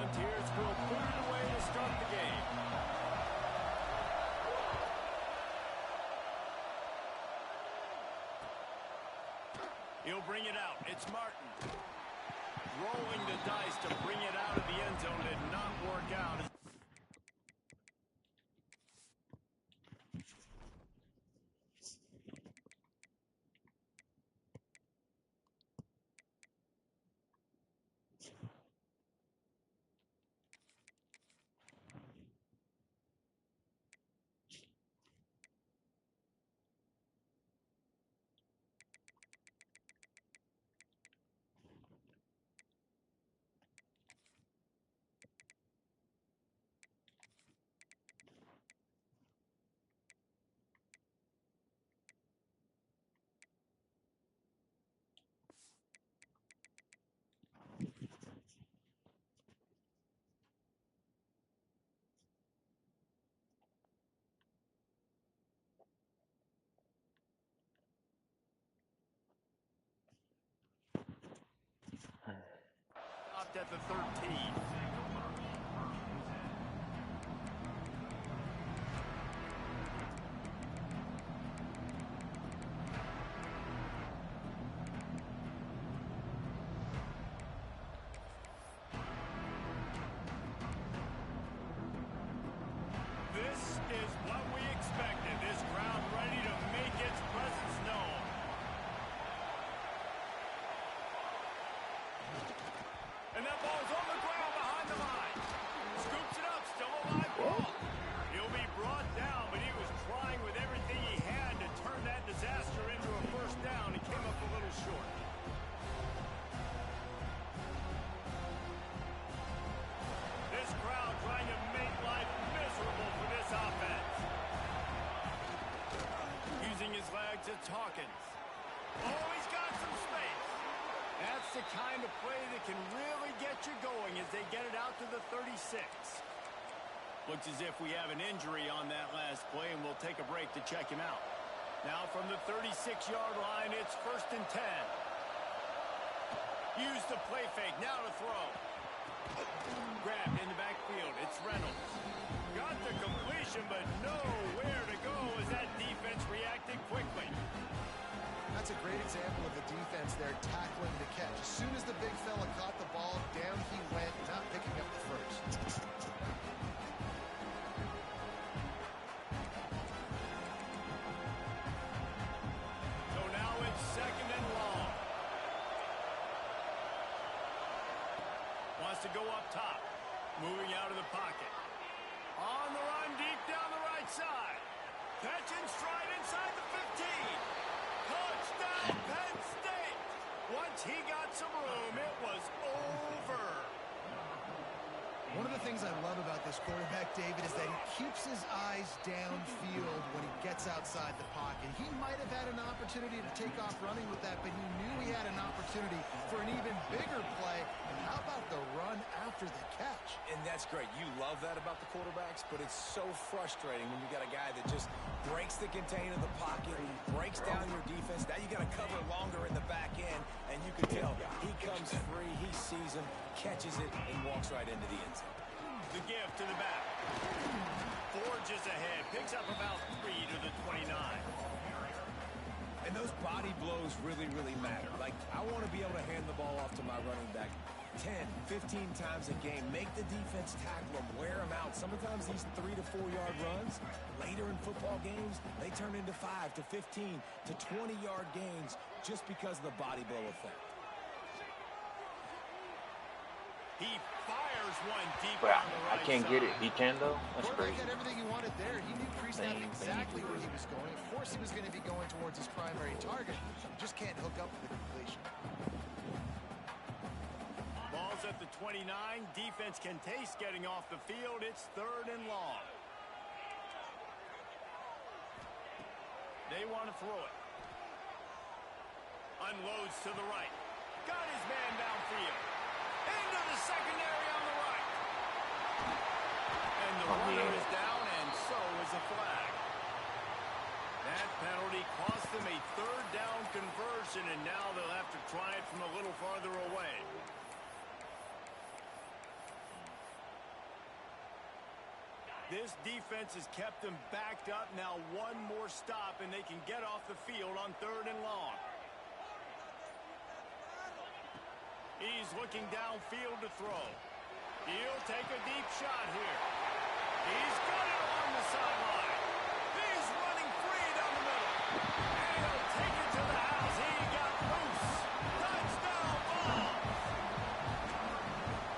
Volunteers will put it away to start the game. He'll bring it out. It's Martin. Rolling the dice to bring it out of the end zone did not work out. At the 13. This is what we expected. This crowd ready to make its presence known. And that ball's on the ground behind the line. Scoops it up, still a live ball. He'll be brought down, but he was trying with everything he had to turn that disaster into a first down. He came up a little short. This crowd trying to make life miserable for this offense. Using his legs, it's Hawkins. Oh, he's got some space. That's the kind of play that can really get you going as they get it out to the 36. Looks as if we have an injury on that last play, and we'll take a break to check him out. Now from the 36-yard line, it's 1st and 10. Use the play fake, now to throw. Grabbed in the backfield, it's Reynolds. Got the completion, but nowhere to go as that defense reacted quickly. That's a great example of the defense there tackling the catch. As soon as the big fella caught the ball, down he went, not picking up the first. So now it's 2nd and long. Wants to go up top. Moving out of the pocket. On the run deep down the right side. Catch and stride inside the 15. Touchdown, Penn State! Once he got some room, it was over. One of the things I love about this quarterback, David, is that he keeps his eyes downfield when he gets outside the pocket. He might have had an opportunity to take off running with that, but he knew he had an opportunity for an even bigger play. And how about the run after the catch? And that's great. You love that about the quarterbacks, but it's so frustrating when you got a guy that just breaks the contain of the pocket, breaks down your defense. Now you got to cover longer in the back end, and you can tell he comes free, he sees him, catches it, and walks right into the end zone. The give to the back. Forges ahead, picks up about 3 to the 29. And those body blows really, really matter. Like, I want to be able to hand the ball off to my running back 10, 15 times a game. Make the defense tackle them, wear them out. Sometimes these 3 to 4 yard runs, later in football games, they turn into 5 to 15 to 20 yard gains just because of the body blow effect. He fires one deep But on the right I can't side. get it. He can, though? That's Quarterback crazy. had everything he wanted there. He knew Priest had Bang, exactly bang. where he was going. Of course he was going to be going towards his primary target. Just can't hook up with the completion. Ball's at the 29. Defense can taste getting off the field. It's 3rd and long. They want to throw it. Unloads to the right. Got his man downfield. Into the secondary on the right. And the runner is down, and so is a flag. That penalty cost them a 3rd down conversion, and now they'll have to try it from a little farther away. This defense has kept them backed up. Now one more stop, and they can get off the field on 3rd and long. He's looking downfield to throw. He'll take a deep shot here. He's got it along the sideline. He's running free down the middle. And he'll take it to the house. He got loose. Touchdown ball.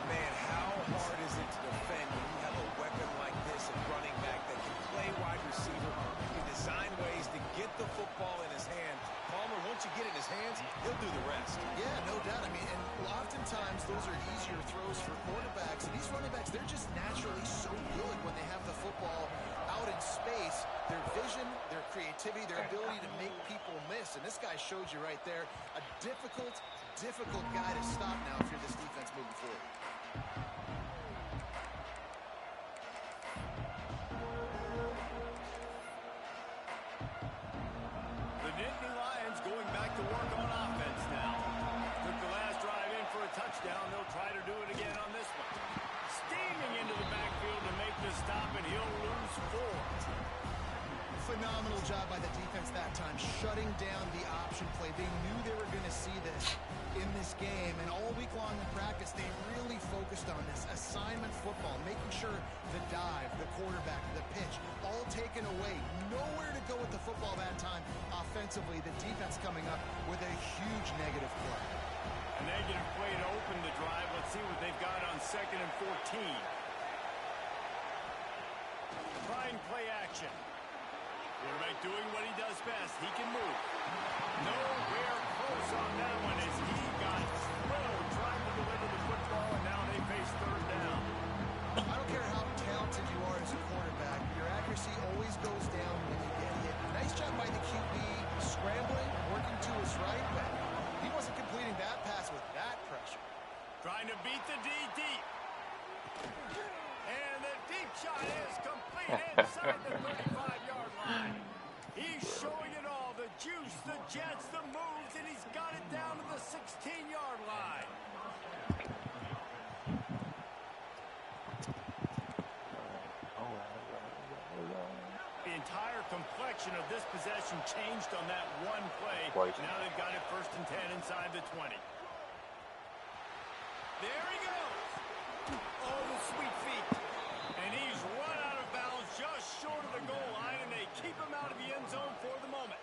Man, how hard is it to defend when you have a weapon like this, a running back that can play wide receiver, can design ways to get the football in his hand. Palmer, once you get it in his hands, he'll do the rest. Yeah, no doubt. I mean, and oftentimes those are easier throws for quarterbacks. And these running backs, they're just naturally so good when they have the football out in space. Their vision, their creativity, their ability to make people miss. And this guy showed you right there, a difficult guy to stop now if you're this defense moving forward. The Nittany Lions going back to work on offense now. Took the last drive in for a touchdown. They'll try to do it again on this one. Steaming into the backfield to make the stop, and he'll lose 4. Phenomenal job by the defense that time, shutting down the option play. They knew they were going to see this in this game, and all week long in practice, they really focused on this assignment football, making sure the dive, the quarterback, the pitch, all taken away. Nowhere to go with the football that time offensively. The defense coming up with a huge negative play. A negative play to open the drive. Let's see what they've got on 2nd and 14. Trying play action. Quarterback doing what he does best. He can move. Nowhere close on that one as he got slow trying to deliver the football, and now they face 3rd down. I don't care how talented you are as a quarterback. Your accuracy always goes down when you get hit. Nice job by the QB scrambling, working to his right, but he wasn't completing that pass with that pressure. Trying to beat the D deep. And the deep shot is complete inside the 35-yard line. He's showing it all, the juice, the jets, the moves, and he's got it down to the 16-yard line. The entire complexion of this possession changed on that one play. Now they've got it 1st and 10 inside the 20. There he goes. Oh, the sweet feet. And he's run out of bounds just short of the goal line, and they keep him out of the end zone for the moment.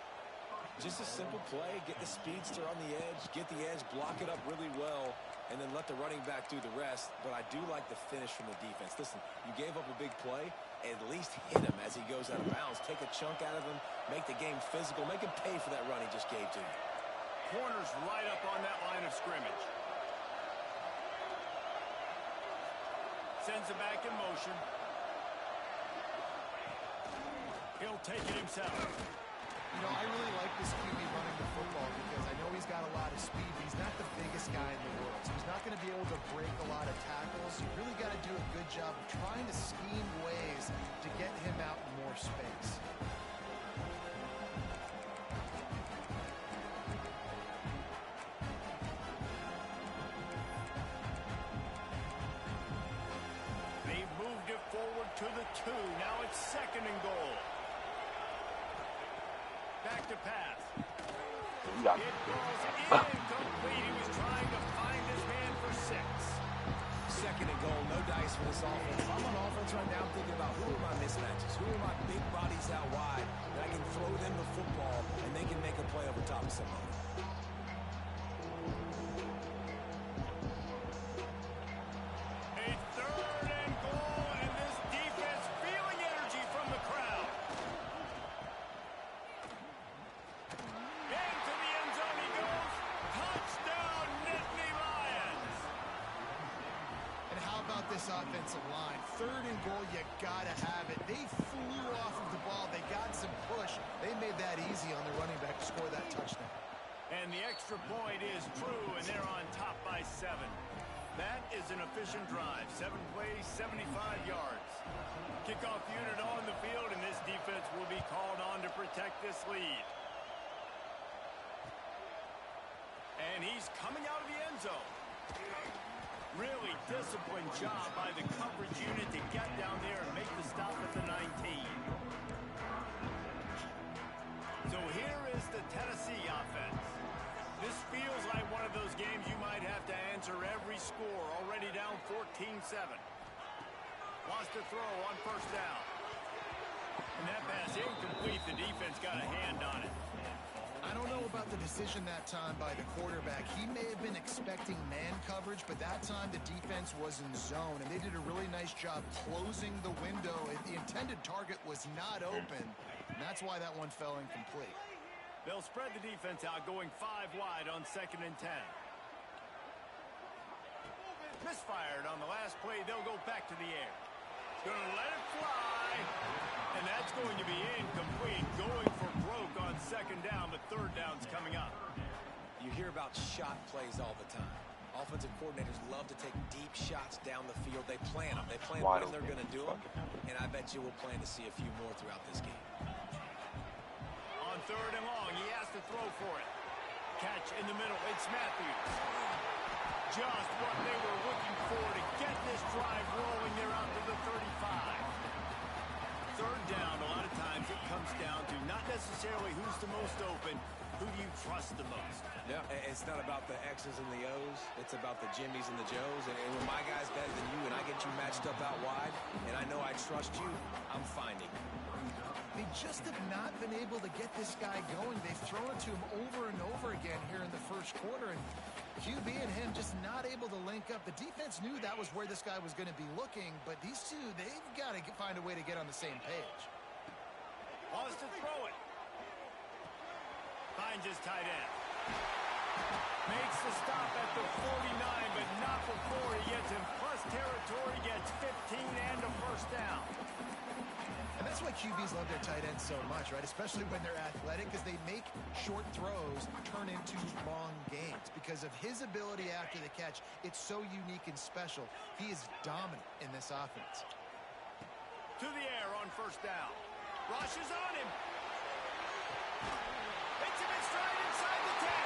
Just a simple play, get the speedster on the edge, get the edge, block it up really well, and then let the running back do the rest. But I do like the finish from the defense. Listen, you gave up a big play, at least hit him as he goes out of bounds. Take a chunk out of him, make the game physical, make him pay for that run he just gave to you. Corner's right up on that line of scrimmage. Sends it back in motion. He'll take it himself. You know, I really like this QB running the football because I know he's got a lot of speed, but he's not the biggest guy in the world. So he's not going to be able to break a lot of tackles. You really got to do a good job of trying to scheme ways to get him out in more space. They've moved it forward to the 2. Now it's 2nd and goal. Back to pass. It goes incomplete. He was trying to find his man for 6. 2nd and goal, no dice for this offense. If I'm on offense right now, I'm thinking about who are my mismatches, who are my big bodies out wide that I can throw them the football and they can make a play over top of somebody. A 3rd and goal, and this defense feeling energy from the crowd. Into the end zone he goes. Touchdown, Nittany Lions. And how about this offensive line? 3rd and goal, you gotta have it. They flew off of the ball. They got some push. They made that easy on the running back to score that touchdown. And the extra point is true, and they're on top by 7. That is an efficient drive. 7 plays, 75 yards. Kickoff unit on the field, and this defense will be called on to protect this lead. And he's coming out of the end zone. Really disciplined job by the coverage unit to get down there and make the stop at the 19. So here is the Tennessee offense. This feels like one of those games you might have to answer every score. Already down 14-7. Wants to throw on first down. And that pass incomplete. The defense got a hand on it. I don't know about the decision that time by the quarterback. He may have been expecting man coverage, but that time the defense was in zone, and they did a really nice job closing the window. The intended target was not open, and that's why that one fell incomplete. They'll spread the defense out, going 5 wide on 2nd and 10. Misfired on the last play. They'll go back to the air. Going to let it fly, and that's going to be incomplete. Going for broke on 2nd down, but 3rd down's coming up. You hear about shot plays all the time. Offensive coordinators love to take deep shots down the field. They plan them. They plan when they're going to do them, and I bet you we'll plan to see a few more throughout this game. On 3rd and long, he has to throw for it. Catch in the middle. It's Matthews. Just what they were looking for to get this drive rolling. They're out to the 35. 3rd down, a lot of times it comes down to not necessarily who's the most open, who do you trust the most? Yeah, it's not about the X's and the O's. It's about the Jimmies and the Joes. And when my guy's better than you and I get you matched up out wide, and I know I trust you, I'm finding. They just have not been able to get this guy going. They've thrown it to him over and over again here in the first quarter, and QB and him just not able to link up. The defense knew that was where this guy was going to be looking, but these two, they've got to find a way to get on the same page. Wants to throw it. Finds his tight end. Makes the stop at the 49, but not before he gets in plus territory, gets 15 and a 1st down. And that's why QBs love their tight ends so much, right? Especially when they're athletic, because they make short throws turn into long gains. Because of his ability after the catch, it's so unique and special. He is dominant in this offense. To the air on 1st down. Rushes on him. Hits him in stride inside the 10.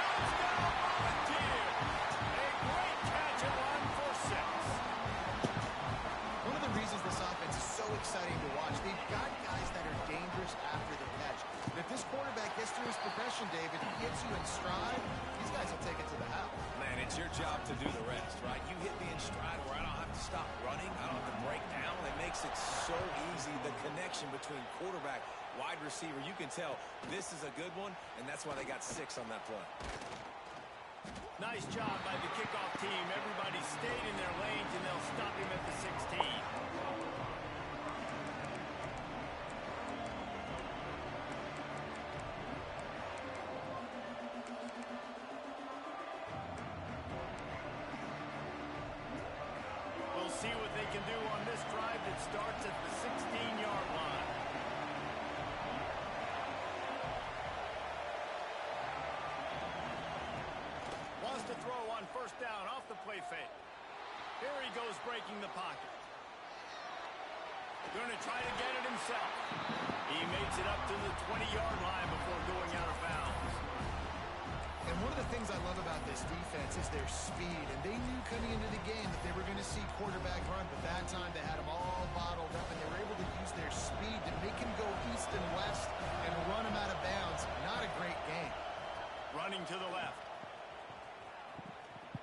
Touchdown, Volunteer. A great catch and run for 6. One of the reasons this offense is so exciting to watch, they've got guys that are dangerous after the catch. And if this quarterback gets through his progression, David, he gets you in stride, these guys will take it to the house. Man, it's your job to do the rest, right? You hit me in stride where I don't have to stop running. I don't have to break down. It makes it so easy. The connection between quarterback, wide receiver, you can tell this is a good one, and that's why they got 6 on that play. Nice job by the kickoff team. Everybody stayed in their lanes, and they'll stop him at the 16. We'll see what they can do on this drive that starts at the 16-yard line. Wants to throw on 1st down off the play fake. Here he goes breaking the pocket. Going to try to get it himself. He makes it up to the 20-yard line before going out of bounds. And one of the things I love about this defense is their speed. And they knew coming into the game that they were going to see quarterback run, but that time they had them all bottled up, and they were able to use their speed to make him go east and west and run him out of bounds. Not a great game. Running to the left.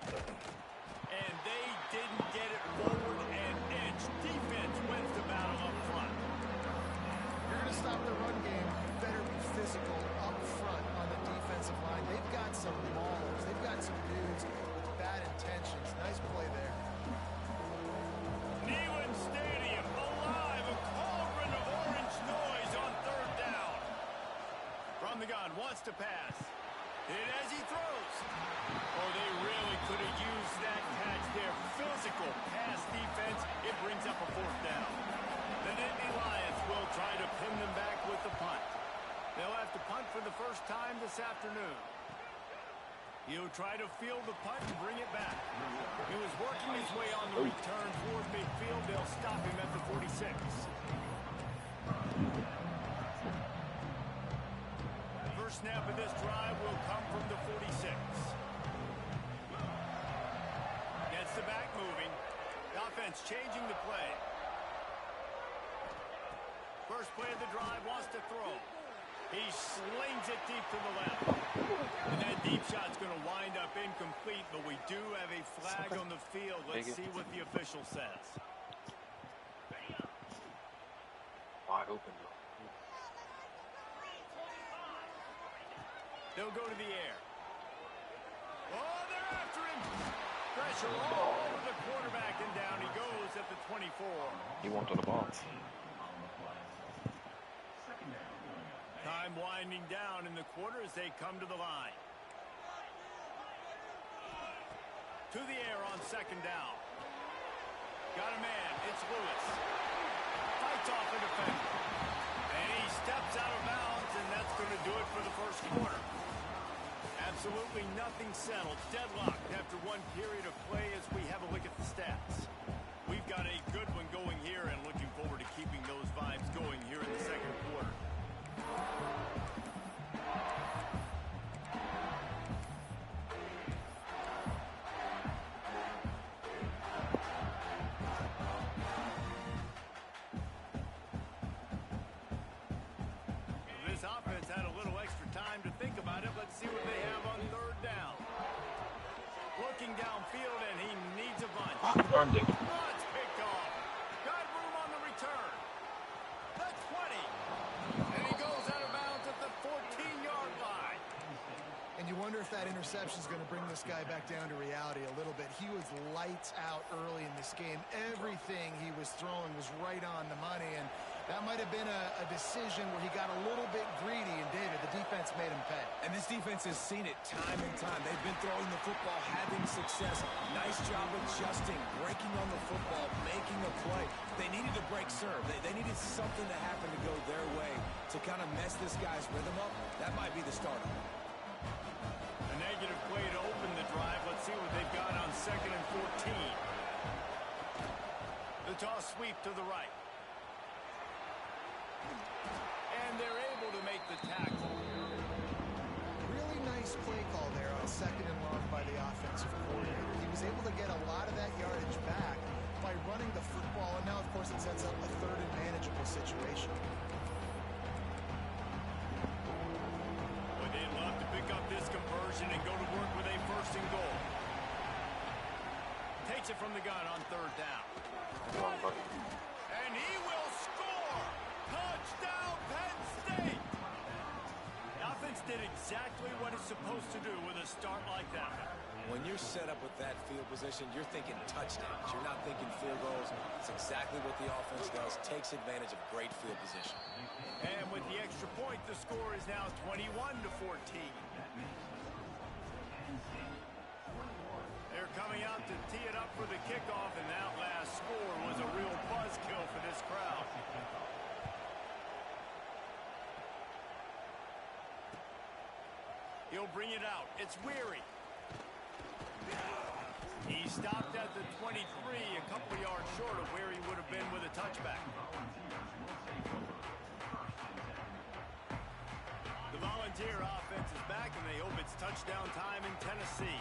And they didn't get it forward an inch. Defense wins the battle up front. You're going to stop the run game, you better be physical up front on the defensive line. They've got some maulers. They've got some dudes with bad intentions. Nice play there. Neyland Stadium alive. A cauldron of orange noise on 3rd down. From the gun, wants to pass. Hit as he throws. Oh, they really could have used that catch there. Physical pass defense. It brings up a 4th down. The Nittany Lions will try to pin them back with the punt. They'll have to punt for the first time this afternoon. He'll try to field the punt and bring it back. He was working his way on the return toward midfield. They'll stop him at the 46. First snap of this drive will come from the 46. Gets defense changing the play. First play of the drive, wants to throw. He slings it deep to the left. And that deep shot's going to wind up incomplete, but we do have a flag on the field. Let's see what the official says. Wide open, though. They'll go to the air. Oh, they're after him. Pressure all over the quarterback, and down he goes at the 24. He wanted the ball. Time winding down in the quarter as they come to the line. To the air on second down. Got a man. It's Lewis. Fights off the defender. And he steps out of bounds, and that's going to do it for the first quarter. Absolutely nothing settled. Deadlocked after one period of play as we have a look at the stats. We've got a good one going here and looking forward to keeping those vibes going here in the second quarter. This offense had a little extra time to think about it. Let's see what they have on third down. Looking downfield, and he needs a bunch. Earned it. Oh, it's picked off. Got room on the return. The 20. And he goes out of bounds at the 14-yard line. And you wonder if that interception is going to bring this guy back down to reality a little bit. He was lights out early in this game. Everything he was throwing was right on the money, and that might have been a decision where he got a little bit greedy, and David, the defense made him pay. And this defense has seen it time and time. They've been throwing the football, having success. Nice job adjusting, breaking on the football, making a play. They needed to break serve. They needed something to happen to go their way to kind of mess this guy's rhythm up. That might be the starter. A negative play to open the drive. Let's see what they've got on second and 14. The toss sweep to the right. And they're able to make the tackle. Really nice play call there on second and long by the offensive coordinator. He was able to get a lot of that yardage back by running the football, and now, of course, it sets up a third and manageable situation. Well, they'd love to pick up this conversion and go to work with a first and goal. Takes it from the gun on third down. And he will score! Touchdown, Penn State! The offense did exactly what it's supposed to do with a start like that. When you're set up with that field position, you're thinking touchdowns. You're not thinking field goals. It's exactly what the offense does. Takes advantage of great field position. And with the extra point, the score is now 21-14. They're coming out to tee it up for the kickoff, and that last score was a real buzzkill for this crowd. He'll bring it out. It's Weary. He stopped at the 23, a couple yards short of where he would have been with a touchback. The Volunteer offense is back, and they hope it's touchdown time in Tennessee.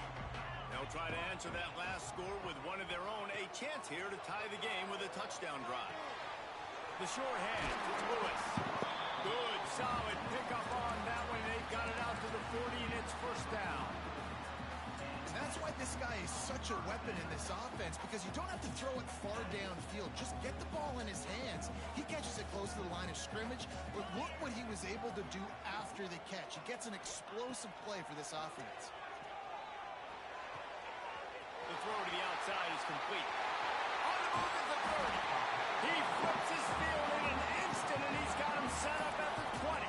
They'll try to answer that last score with one of their own. A chance here to tie the game with a touchdown drive. The short hand, it's Lewis. Good, solid pickup on that one. They got it out to the 40, and it's first down. And that's why this guy is such a weapon in this offense, because you don't have to throw it far downfield. Just get the ball in his hands. He catches it close to the line of scrimmage, but look what he was able to do after the catch. He gets an explosive play for this offense. The throw to the outside is complete. On the move at the 30. He flips his field in an instant, and he's got him set up at the 20.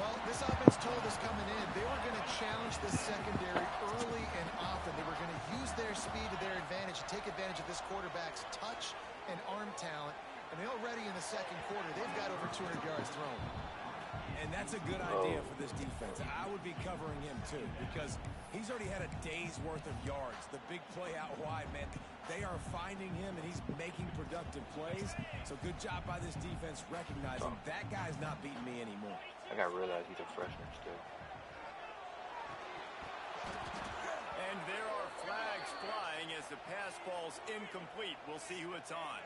Well, this offense told us coming in they were going to challenge this secondary early and often. They were going to use their speed to their advantage and take advantage of this quarterback's touch and arm talent. And already in the second quarter, they've got over 200 yards thrown. And that's a good idea for this defense. I would be covering him, too, because he's already had a day's worth of yards. The big play out wide, man. They are finding him, and he's making productive plays. So good job by this defense recognizing that guy's not beating me anymore. I gotta realize he's a freshman still. And there are flags flying as the pass falls incomplete. We'll see who it's on.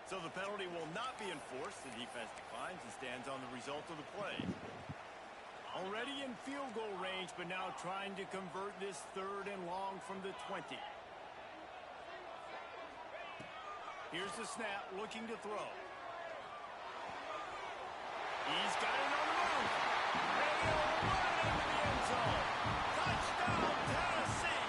So the penalty will not be enforced. The defense declines and stands on the result of the play. Already in field goal range, but now trying to convert this 3rd and long from the 20. Here's the snap, looking to throw. He's got it on the move. And he'll run into the end zone. Touchdown, Tennessee.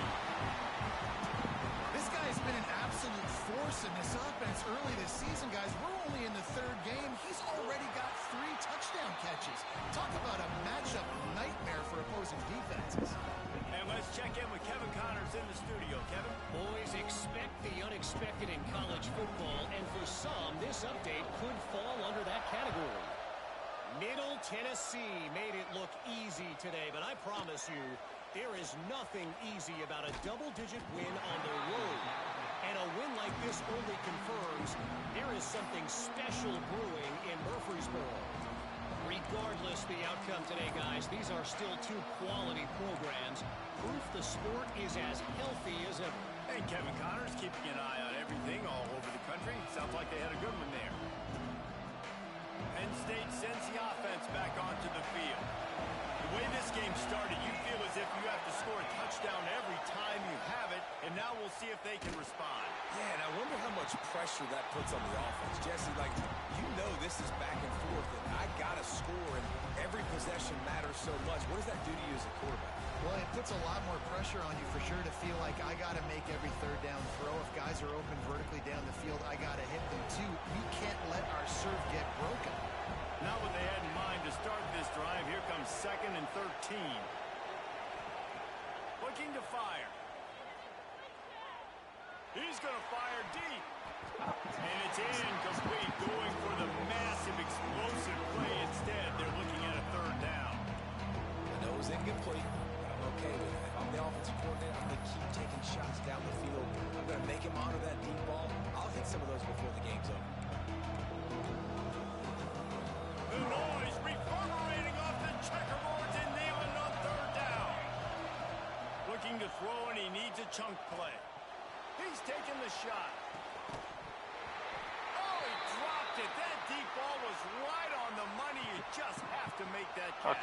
This guy's been an absolute force in this offense early this season, guys. We're only in the 3rd game. He's already got 3 touchdown catches. Talk about a matchup nightmare for opposing defenses. And let's check in with Kevin Connors in the studio. Kevin? Boys, expect the unexpected in college football, and for some, this update could fall under that category. Middle Tennessee made it look easy today, but I promise you, there is nothing easy about a double-digit win on the road. And a win like this only confirms there is something special brewing in Murfreesboro. Regardless the outcome today, guys, these are still 2 quality programs. Proof the sport is as healthy as ever. And Kevin Connors keeping an eye on everything all over the country. Sounds like they had a good one there. Penn State sends the offense back onto the field. The way this game started, you feel as if you have to score a touchdown every time you have it, and now we'll see if they can respond. Yeah, and I wonder how much pressure that puts on the offense. Jesse, like, you know this is back and forth, and I got to score, and every possession matters so much. What does that do to you as a quarterback? Well, it puts a lot more pressure on you for sure to feel like I got to make every 3rd down throw. If guys are open vertically down the field, I got to hit them too. We can't let our serve get broken. Not what they had in mind to start this drive. Here comes 2nd and 13. Looking to fire. He's going to fire deep. And it's incomplete, going for the massive explosive play instead. They're looking at a 3rd down. I know it was incomplete, but I'm okay with it. If I'm the offensive coordinator, I'm going to keep taking shots down the field. I'm going to make him honor that deep ball. I'll hit some of those before the game's over. The noise reverberating off the checkerboards and nailing on 3rd down. Looking to throw, and he needs a chunk play. He's taking the shot. Oh, he dropped it. That deep ball was right on the money. You just have to make that catch.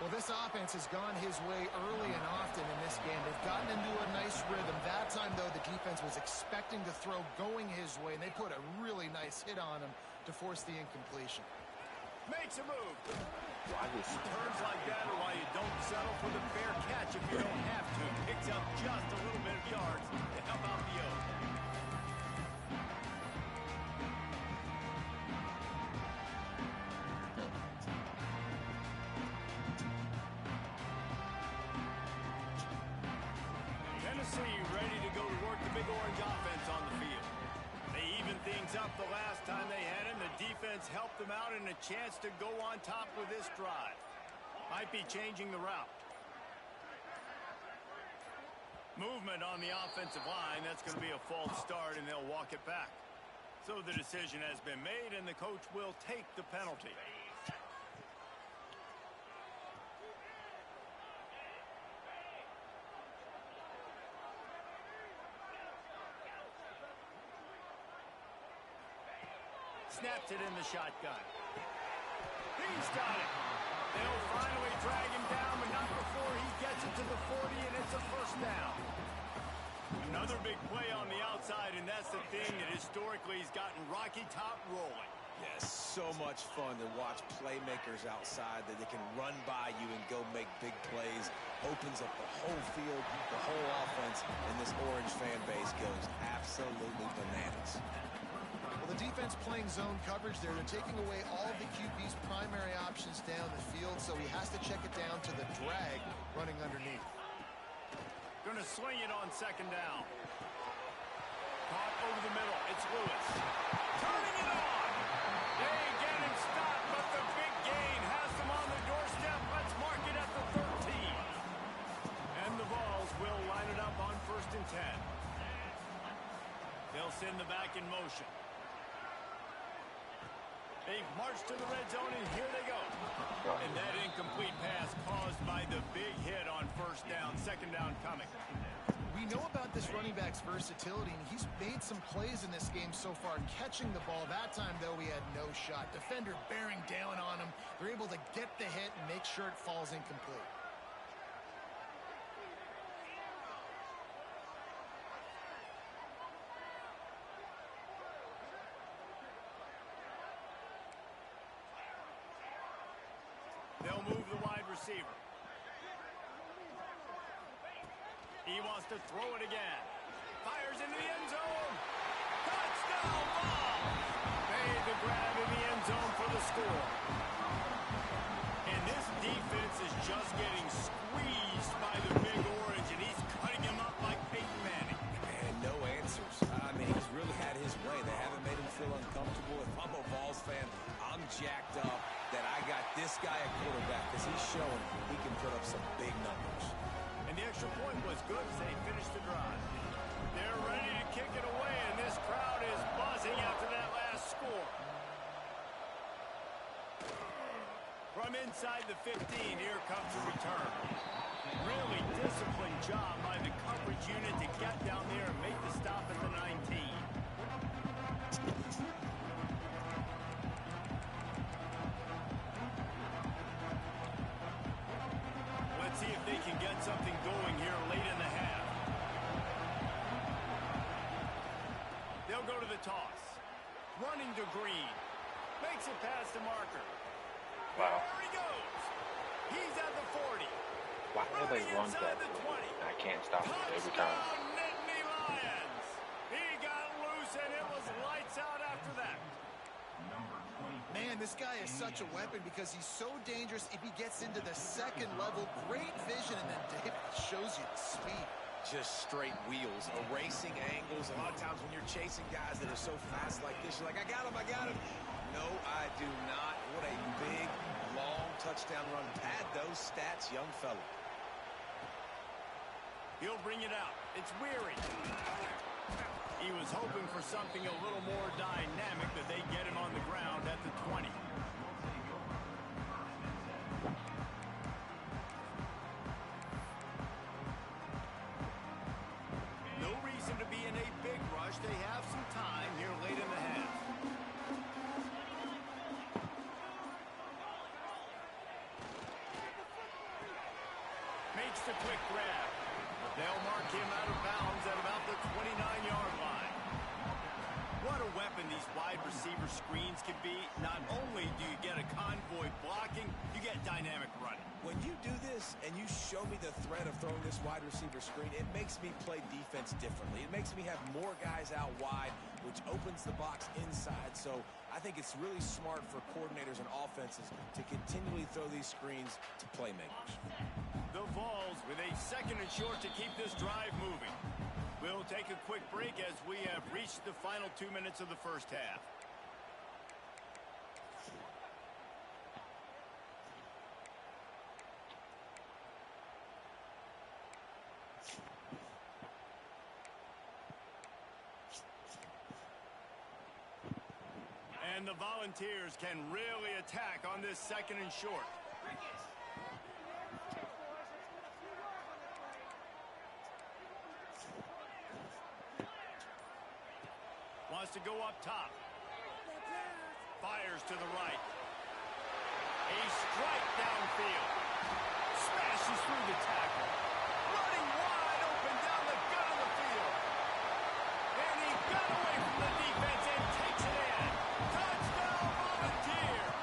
Well, this offense has gone his way early and often in this game. They've gotten into a nice rhythm. That time, though, the defense was expecting to throw going his way, and they put a really nice hit on him to force the incompletion. Makes a move. Turns like that are why you don't settle for the fair catch if you don't have to. Picks up just a little bit of yards to help out the O. Tennessee ready to go to work the Big Orange offense on the field. They evened things up the last time they had him. The defense helped them out and a chance to go on top with this drive. Might be changing the route. Movement on the offensive line. That's going to be a false start, and they'll walk it back. So the decision has been made, and the coach will take the penalty. Snaps it in the shotgun. He's got it. They'll finally drag him down, but not before he gets it to the 40, and it's a 1st down. Another big play on the outside, and that's the thing that historically has gotten Rocky Top rolling. Yes, so much fun to watch playmakers outside that they can run by you and go make big plays. Opens up the whole field, the whole offense, and this Orange fan base goes absolutely bananas. Well, the defense playing zone coverage there. They're taking away all of the QB's primary options down the field, so he has to check it down to the drag running underneath. Going to swing it on 2nd down. Caught over the middle. It's Lewis. Turning it on. They get him stopped, but the big gain has them on the doorstep. Let's mark it at the 13. And the Vols will line it up on 1st and 10. They'll send the back in motion. They've marched to the red zone, and here they go. And that incomplete pass caused by the big hit on first down, second down coming. We know about this running back's versatility, and he's made some plays in this game so far, catching the ball. That time, though, he had no shot. Defender bearing down on him. They're able to get the hit and make sure it falls incomplete. They'll move the wide receiver. He wants to throw it again. Fires into the end zone. Touchdown ball. Made the grab in the end zone for the score. And this defense is just getting squeezed by the Big Orange, and he's cutting him up like Peyton Manning. And no answers. I mean, he's really had his way. They haven't made him feel uncomfortable. If I'm a Vols fan, I'm jacked up that I got this guy at quarterback because he's showing he can put up some big numbers. And the extra point was good as they finished the drive. They're ready to kick it away, and this crowd is buzzing after that last score. From inside the 15, here comes the return. Really disciplined job by the coverage unit to get down there and make the stop at the 19. Let's see if they can get something going here late in the half. They'll go to the toss. Running to Green. Makes it past the marker. Wow. There he goes. He's at the 40. Why do they run Inside that? the 20. I can't stop it every time. Touchdown, Nittany Lions. He got loose, and it was lights out after that. Man, this guy is such a weapon because he's so dangerous if he gets into the second level. Great vision, and then David shows you the speed. Just straight wheels, erasing angles. A lot of times when you're chasing guys that are so fast like this, you're like, I got him, I got him. No, I do not. What a big, long touchdown run. Pad those stats, young fella. He'll bring it out. It's Weary. He was hoping for something a little more dynamic, that they get him on the ground at the 20. No reason to be in a big rush. They have some time here late in the half. Makes the quick grab. They'll mark him out of bounds at about the 29-yard line. What a weapon these wide receiver screens can be. Not only do you get a convoy blocking, you get dynamic running. When you do this and you show me the threat of throwing this wide receiver screen, it makes me play defense differently. It makes me have more guys out wide, which opens the box inside. So I think it's really smart for coordinators and offenses to continually throw these screens to playmakers. The Vols with a second and short to keep this drive moving. We'll take a quick break as we have reached the final 2 minutes of the first half. And the Volunteers can really attack on this second and short. Wants to go up top. Fires to the right. A strike downfield. Smashes through the tackle. Running wide open down the gut of the field. And he got away from the defense and takes it in. Touchdown, Volunteers.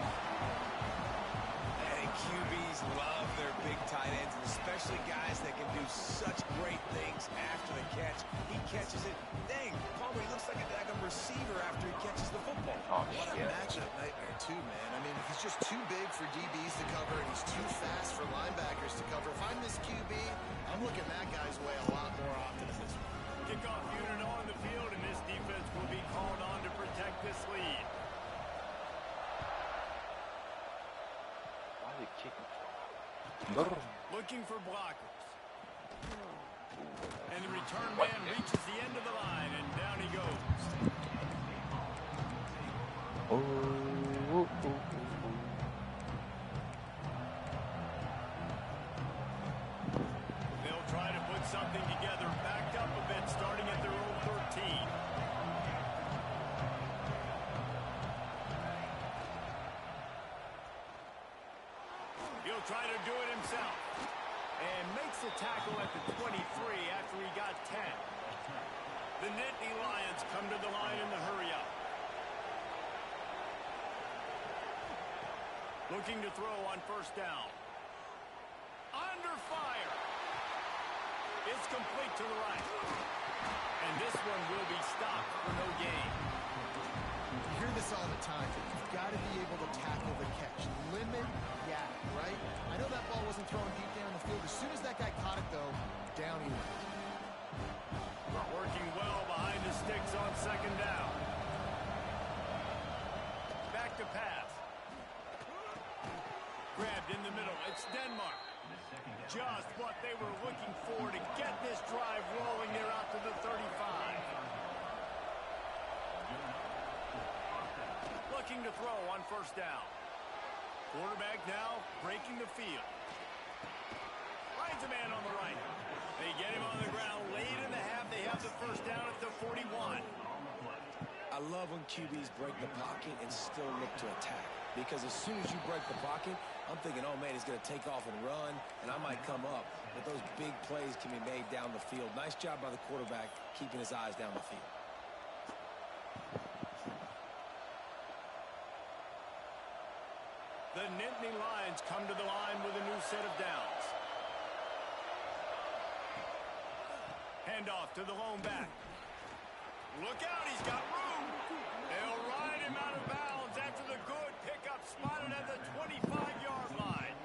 And QBs love their big tight ends, and especially guys that can do such great things after the catch. He catches it. Dang, Palmer, he looks like a daggum receiver after he catches the football. Oh, What a yeah. matchup nightmare, too, man. I mean, he's just too big for DBs to cover, and he's too fast for linebackers to cover. If I'm this QB, I'm looking that guy's way a lot more often than this one. Kickoff unit on the field, and this defense will be called on to protect this lead. Why are they kicking? Looking for blockers. And the return man reaches the end of the line, and down he goes. Oh. They'll try to put something together, backed up a bit, starting at their own 13. He'll try to do it himself. And makes the tackle at the 23 after he got 10. The Nittany Lions come to the line in the hurry-up. Looking to throw on first down. Under fire. It's complete to the right. And this one will be stopped for no gain. You hear this all the time. You've got to be able to tackle the catch. Limit gap, right? I know that ball wasn't thrown deep down the field. As soon as that guy caught it, though, down he went. Working well behind the sticks on second down. Back to pass. Grabbed in the middle. It's Denmark. Just what they were looking for to get this drive rolling. They're out to the 35. Looking to throw on first down. Quarterback now breaking the field. Finds a man on the right. They get him on the ground late in the half. They have the first down at the 41. I love when QBs break the pocket and still look to attack. Because as soon as you break the pocket, I'm thinking, oh, man, he's going to take off and run, and I might come up. But those big plays can be made down the field. Nice job by the quarterback keeping his eyes down the field. The Nittany Lions come to the line with a new set of downs. Handoff to the lone back. Look out, he's got room. They'll ride him out of bounds after the good pickup spotted at the 25-yard line.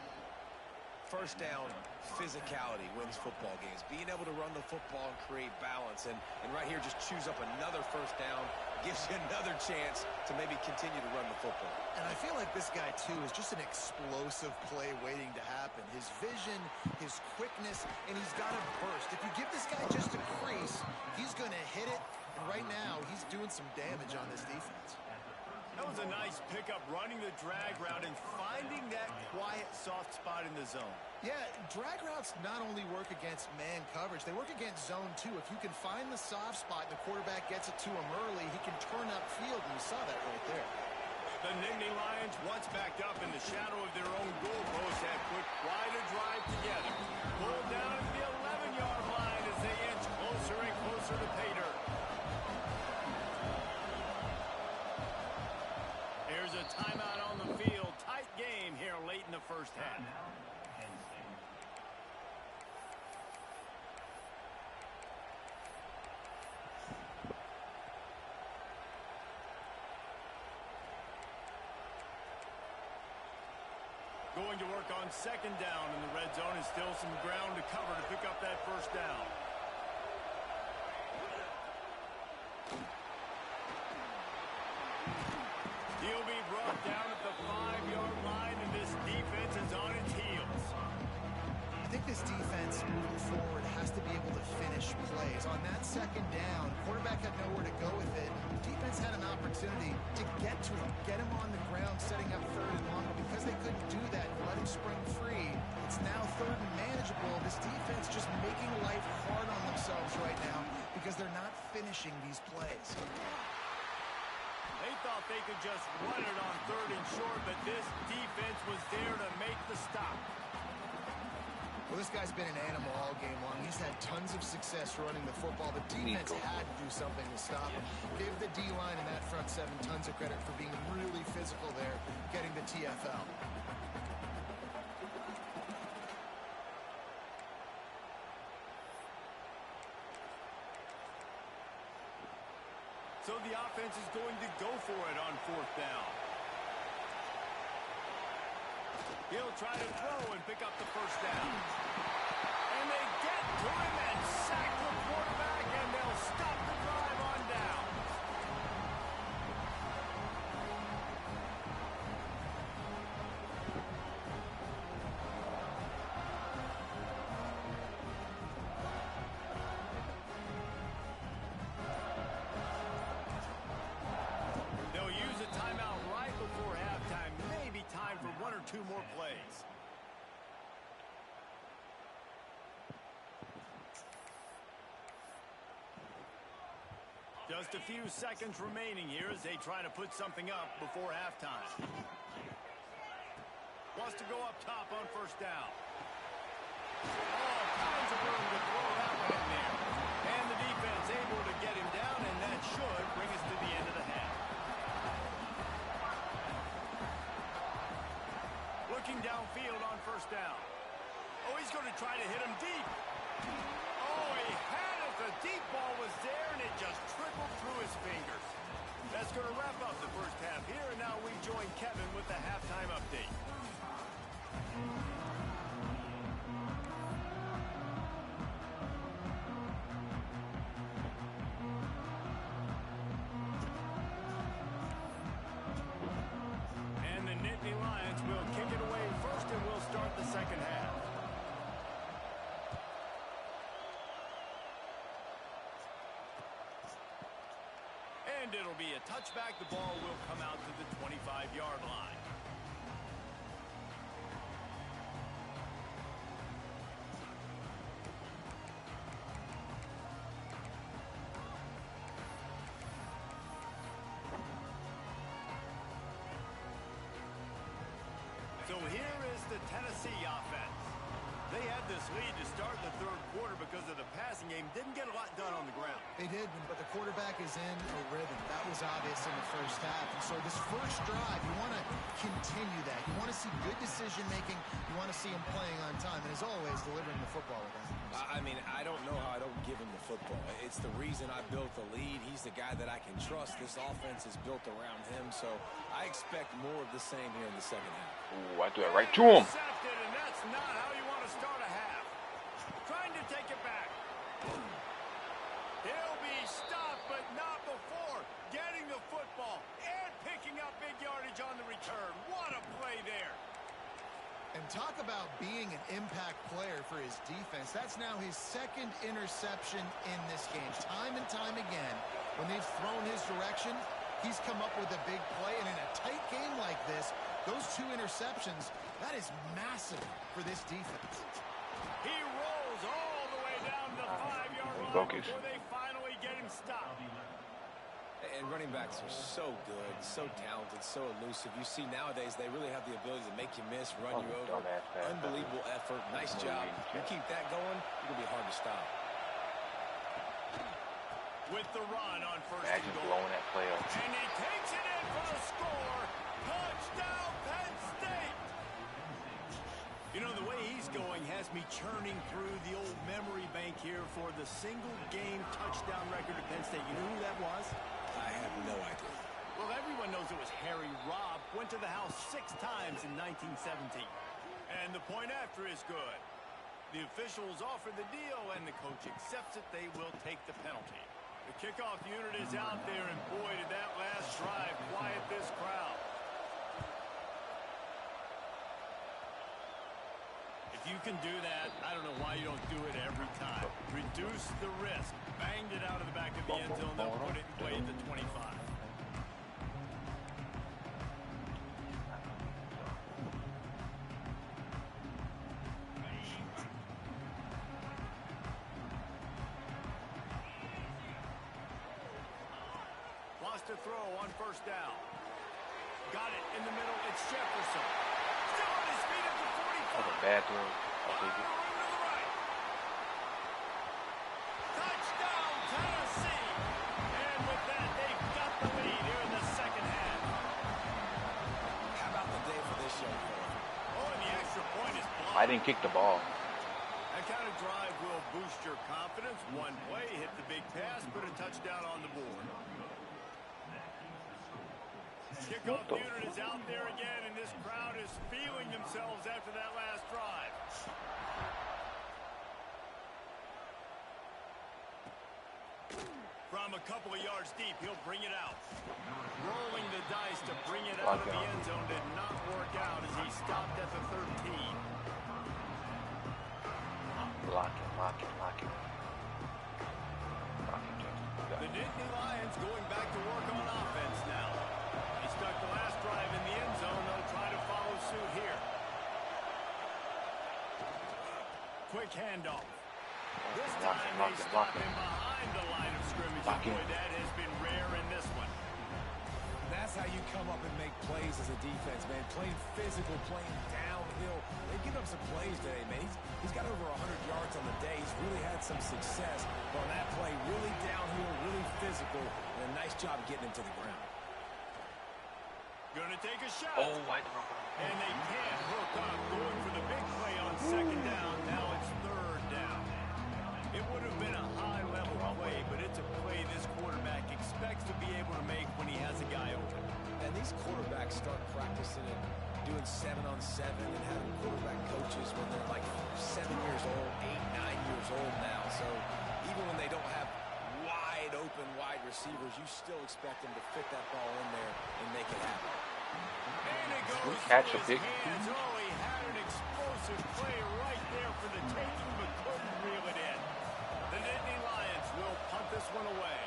First down, physicality wins football games. Being able to run the football and create balance. And right here, just choose up another first down. Gives you another chance to maybe continue to run the football. And I feel like this guy, too, is just an explosive play waiting to happen. His vision, his quickness, and he's got a burst. If you give this guy just a crease, he's going to hit it. And right now, he's doing some damage on this defense. That was a nice pickup, running the drag route and finding that quiet, soft spot in the zone. Yeah, drag routes not only work against man coverage, they work against zone too. If you can find the soft spot and the quarterback gets it to him early, he can turn upfield, and you saw that right there. The Nittany Lions, once backed up in the shadow of their own goalpost, have put quite a drive together. Pulled down at the 11-yard line as they inch closer and closer to pay dirt. Here's a timeout on the field. Tight game here late in the first half. Going to work on second down in the red zone, and still some ground to cover to pick up that first down. He'll be brought down at the 5-yard line, and this defense is on its heels. I think this defense moving forward has to be able to finish plays. On that second down, quarterback had nowhere to go with it. Defense had an opportunity to get to him, get him on the ground, setting up third and long. But because they couldn't do that and let him spring free, it's now third and manageable. This defense just making life hard on themselves right now because they're not finishing these plays. They thought they could just run it on third and short, but this defense was there to make the stop. Well, this guy's been an animal all game long. He's had tons of success running the football. The defense had to do something to stop him. Give the D-line and that front seven tons of credit for being really physical there, getting the TFL. So the offense is going to go for it on fourth down. He'll try to throw and pick up the first down. And they get to him and sack the quarterback, and they'll stop the drive on down. They'll use a timeout right before halftime. Just a few seconds remaining here as they try to put something up before halftime. Wants to go up top on first down. All kinds of room to throw around him there. And the defense able to get him down, and that should bring us to the end of the half. Looking downfield on first down. Oh, he's going to try to hit him deep. Oh, he had it. The deep ball was there, and it just trickled through his fingers. That's going to wrap up the first half here, and now we join Kevin with the halftime update. And the Nittany Lions will kick it away first, and we'll start the second half. And it'll be a touchback. The ball will come out to the 25-yard line. So here is the Tennessee offense. They had this lead to start the third quarter because of the passing game. Didn't get a lot done on the ground. They did, but the quarterback is in a rhythm. That was obvious in the first half. And so this first drive, you want to continue that. You want to see good decision-making. You want to see him playing on time. And as always, delivering the football with that. I mean, I don't know how I don't give him the football. It's the reason I built the lead. He's the guy that I can trust. This offense is built around him, so I expect more of the same here in the second half. Ooh, I do it right to him. And that's not how you want to start a half. Trying to take it back. He'll be stopped, but not before getting the football and picking up big yardage on the return. What a play there. And talk about being an impact player for his defense. That's now his second interception in this game. Time and time again, when they've thrown his direction, he's come up with a big play. And in a tight game like this, those two interceptions, that is massive for this defense. He rolls all the way down the 5-yard line before they finally get him stopped. And running backs are so good, so talented, so elusive. You see nowadays they really have the ability to make you miss, run you over. Unbelievable effort. Nice job. You keep that going, it'll be hard to stop. With the run on first Imagine and goal. blowing that play up. And he takes it in for the score. Touchdown, Penn State. You know, the way he's going has me churning through the old memory bank here for the single-game touchdown record at Penn State. You know who that was? I have no idea. Well, everyone knows it was Harry Robb. Went to the house 6 times in 1917. And the point after is good. The officials offer the deal, and the coach accepts it. They will take the penalty. The kickoff unit is out there, and boy, did that last drive quiet this crowd. If you can do that, I don't know why you don't do it every time. Reduce the risk. Banged it out of the back of the end zone. They'll put it in play at the 25. To throw on first down. Got it in the middle. It's Jefferson. Still on his feet at the 45. That was a bad throw. I'll take it. Right. Touchdown, Tennessee. And with that, they've got the lead here in the second half. How about the day for this young fella? Oh, and the extra point is blocked. I didn't kick the ball. That kind of drive will boost your confidence. One play, hit the big pass, put a touchdown on the board. Kickoff unit is out there again, and this crowd is feeling themselves after that last drive. From a couple of yards deep, he'll bring it out. Rolling the dice to bring it out of the end zone did not work out as he stopped at the 13. Lock it. The Nittany Lions going back to work on offense now. He stuck the last drive in the end zone. They'll try to follow suit here. Quick handoff. This time they stop him behind the line of scrimmage. Blocking. boy, that has been rare in this one. That's how you come up and make plays as a defense, man. Playing physical, playing downhill. They've given up some plays today, man. He's got over 100 yards on the day. He's really had some success on that play. Really downhill, really physical, and a nice job getting him to the ground. Gonna take a shot. Oh, wide wrong. And they can't hook up. Going for the big play on second down. Now it's third down. It would have been a high-level play, but it's a play this quarterback expects to be able to make when he has a guy open. And these quarterbacks start practicing and doing 7-on-7 and having quarterback coaches when they're like 7 years old, 8, 9 years old now. So even when they don't have wide open wide receivers, you still expect them to fit that ball in there and make it happen. And it goes We catch a through his big- hands. Oh, he had an explosive play right there for the taking, but couldn't reel it in. The Nittany Lions will punt this one away.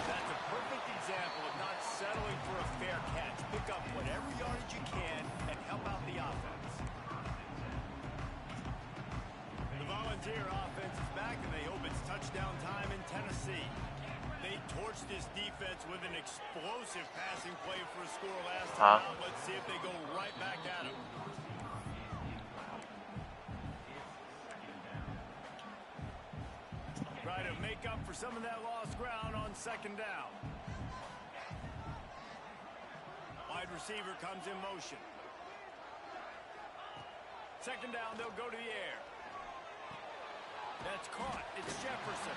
That's a perfect example of not settling for a fair catch. Pick up whatever yardage you can and help out the offense. The Volunteer offense is back, and they hope it's touchdown time in Tennessee. They torched this defense with an explosive passing play for a score last time out. Let's see if they go right back at him. Try to make up for some of that lost ground on second down. Wide receiver comes in motion. Second down, they'll go to the air. That's caught. It's Jefferson.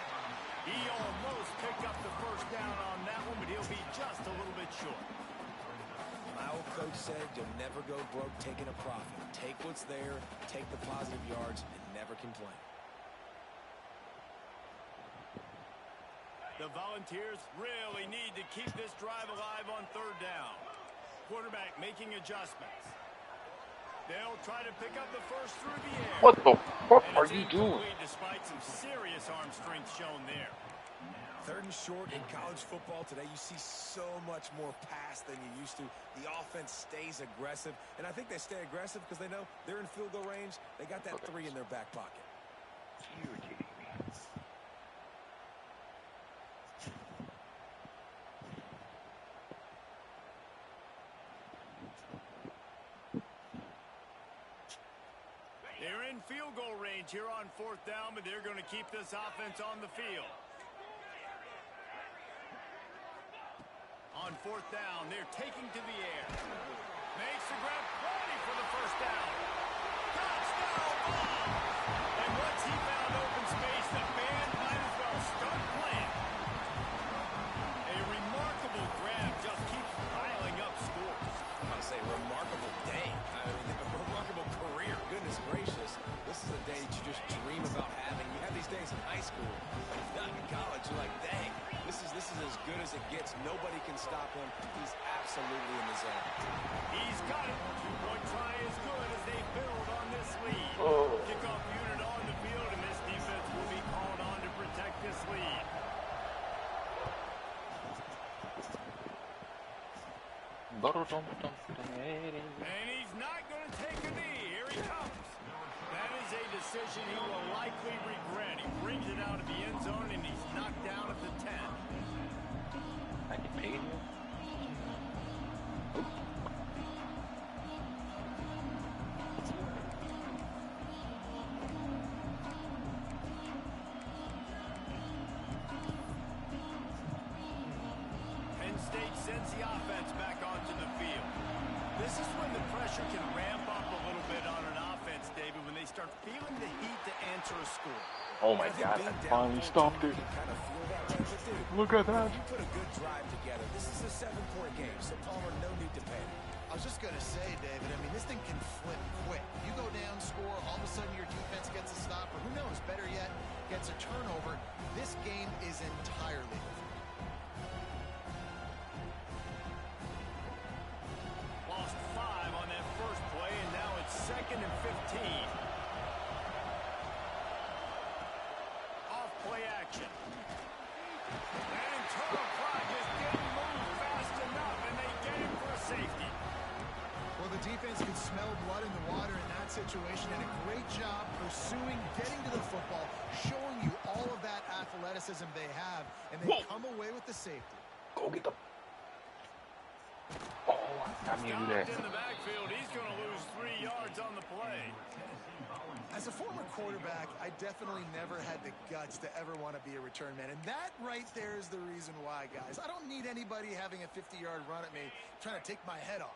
He almost picked up the first down on that one, but he'll be just a little bit short. My old coach said you'll never go broke taking a profit. Take what's there, take the positive yards, and never complain. The Volunteers really need to keep this drive alive on third down. Quarterback making adjustments. They'll try to pick up the first through the air. What the fuck And are it's you doing? incomplete despite some serious arm strength shown there. Third and short in college football today, you see so much more pass than you used to. The offense stays aggressive, and I think they stay aggressive because they know they're in field goal range. They got that 3 in their back pocket. Irritating me. They're in field goal range here on fourth down, but they're going to keep this offense on the field. On fourth down, they're taking to the air. Makes the grab, ready for the first down. Touchdown ball! And once he found open space, the band might as well start playing. A remarkable grab just keeps piling up scores. I'm going to say remarkable day. I mean, a remarkable career. Goodness gracious. This is a day that you just dream about having. You have these days in high school, but if not in college, you're like, dang, this is as good as it gets. Nobody can stop him. He's absolutely in the zone. He's got it. Two-point try is good as they build on this lead. Oh. Kickoff unit on the field, and this defense will be called on to protect this lead. And he's not going to take a knee. Here he comes. That is a decision he will likely regret. He brings it out of the end zone, and he's knocked down at the 10. I get paid here. Penn State sends the offense back onto the field. This is when the pressure can ramp up a little bit on an offense, David, when they start feeling the heat to answer a score. Oh my God, I finally stopped it. Kind of feel that way, but dude, Look at that. you put a good drive together. This is a 7-point game, so Palmer, no need to panic. I was just going to say, David, I mean, this thing can flip quick. You go down, score, all of a sudden your defense gets a stop, or who knows, better yet, gets a turnover. This game is entirely different. Lost 5 on that first play, and now it's 2nd and 15. Off play action. And Turtle Clock just didn't move fast enough, and they get him for a safety. Well, Well, the defense could smell blood in the water in that situation, and a great job pursuing, getting to the football, showing you all of that athleticism they have, and they come away with the safety. Go get the... Oh, I knew that. In the backfield, he's going to lose 3 yards on the play. As a former quarterback, I definitely never had the guts to ever want to be a return man. And that right there is the reason why, guys. I don't need anybody having a 50-yard run at me trying to take my head off.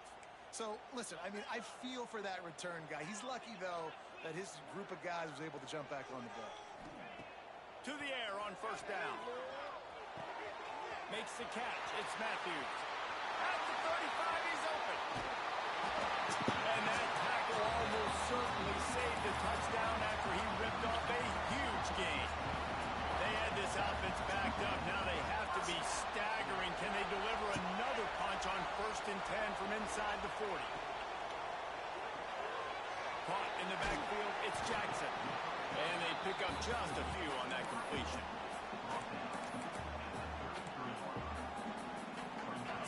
So, listen, I mean, I feel for that return guy. He's lucky, though, that his group of guys was able to jump back on the ball. To the air on first down. Makes the catch. It's Matthews. At the 35, he's open. And that tackle almost certainly saved a touchdown after he ripped off a huge gain. They had this offense backed up. Now they have to be staggering. Can they deliver another punch on 1st and 10 from inside the 40? Caught in the backfield, it's Jackson. And they pick up just a few on that completion.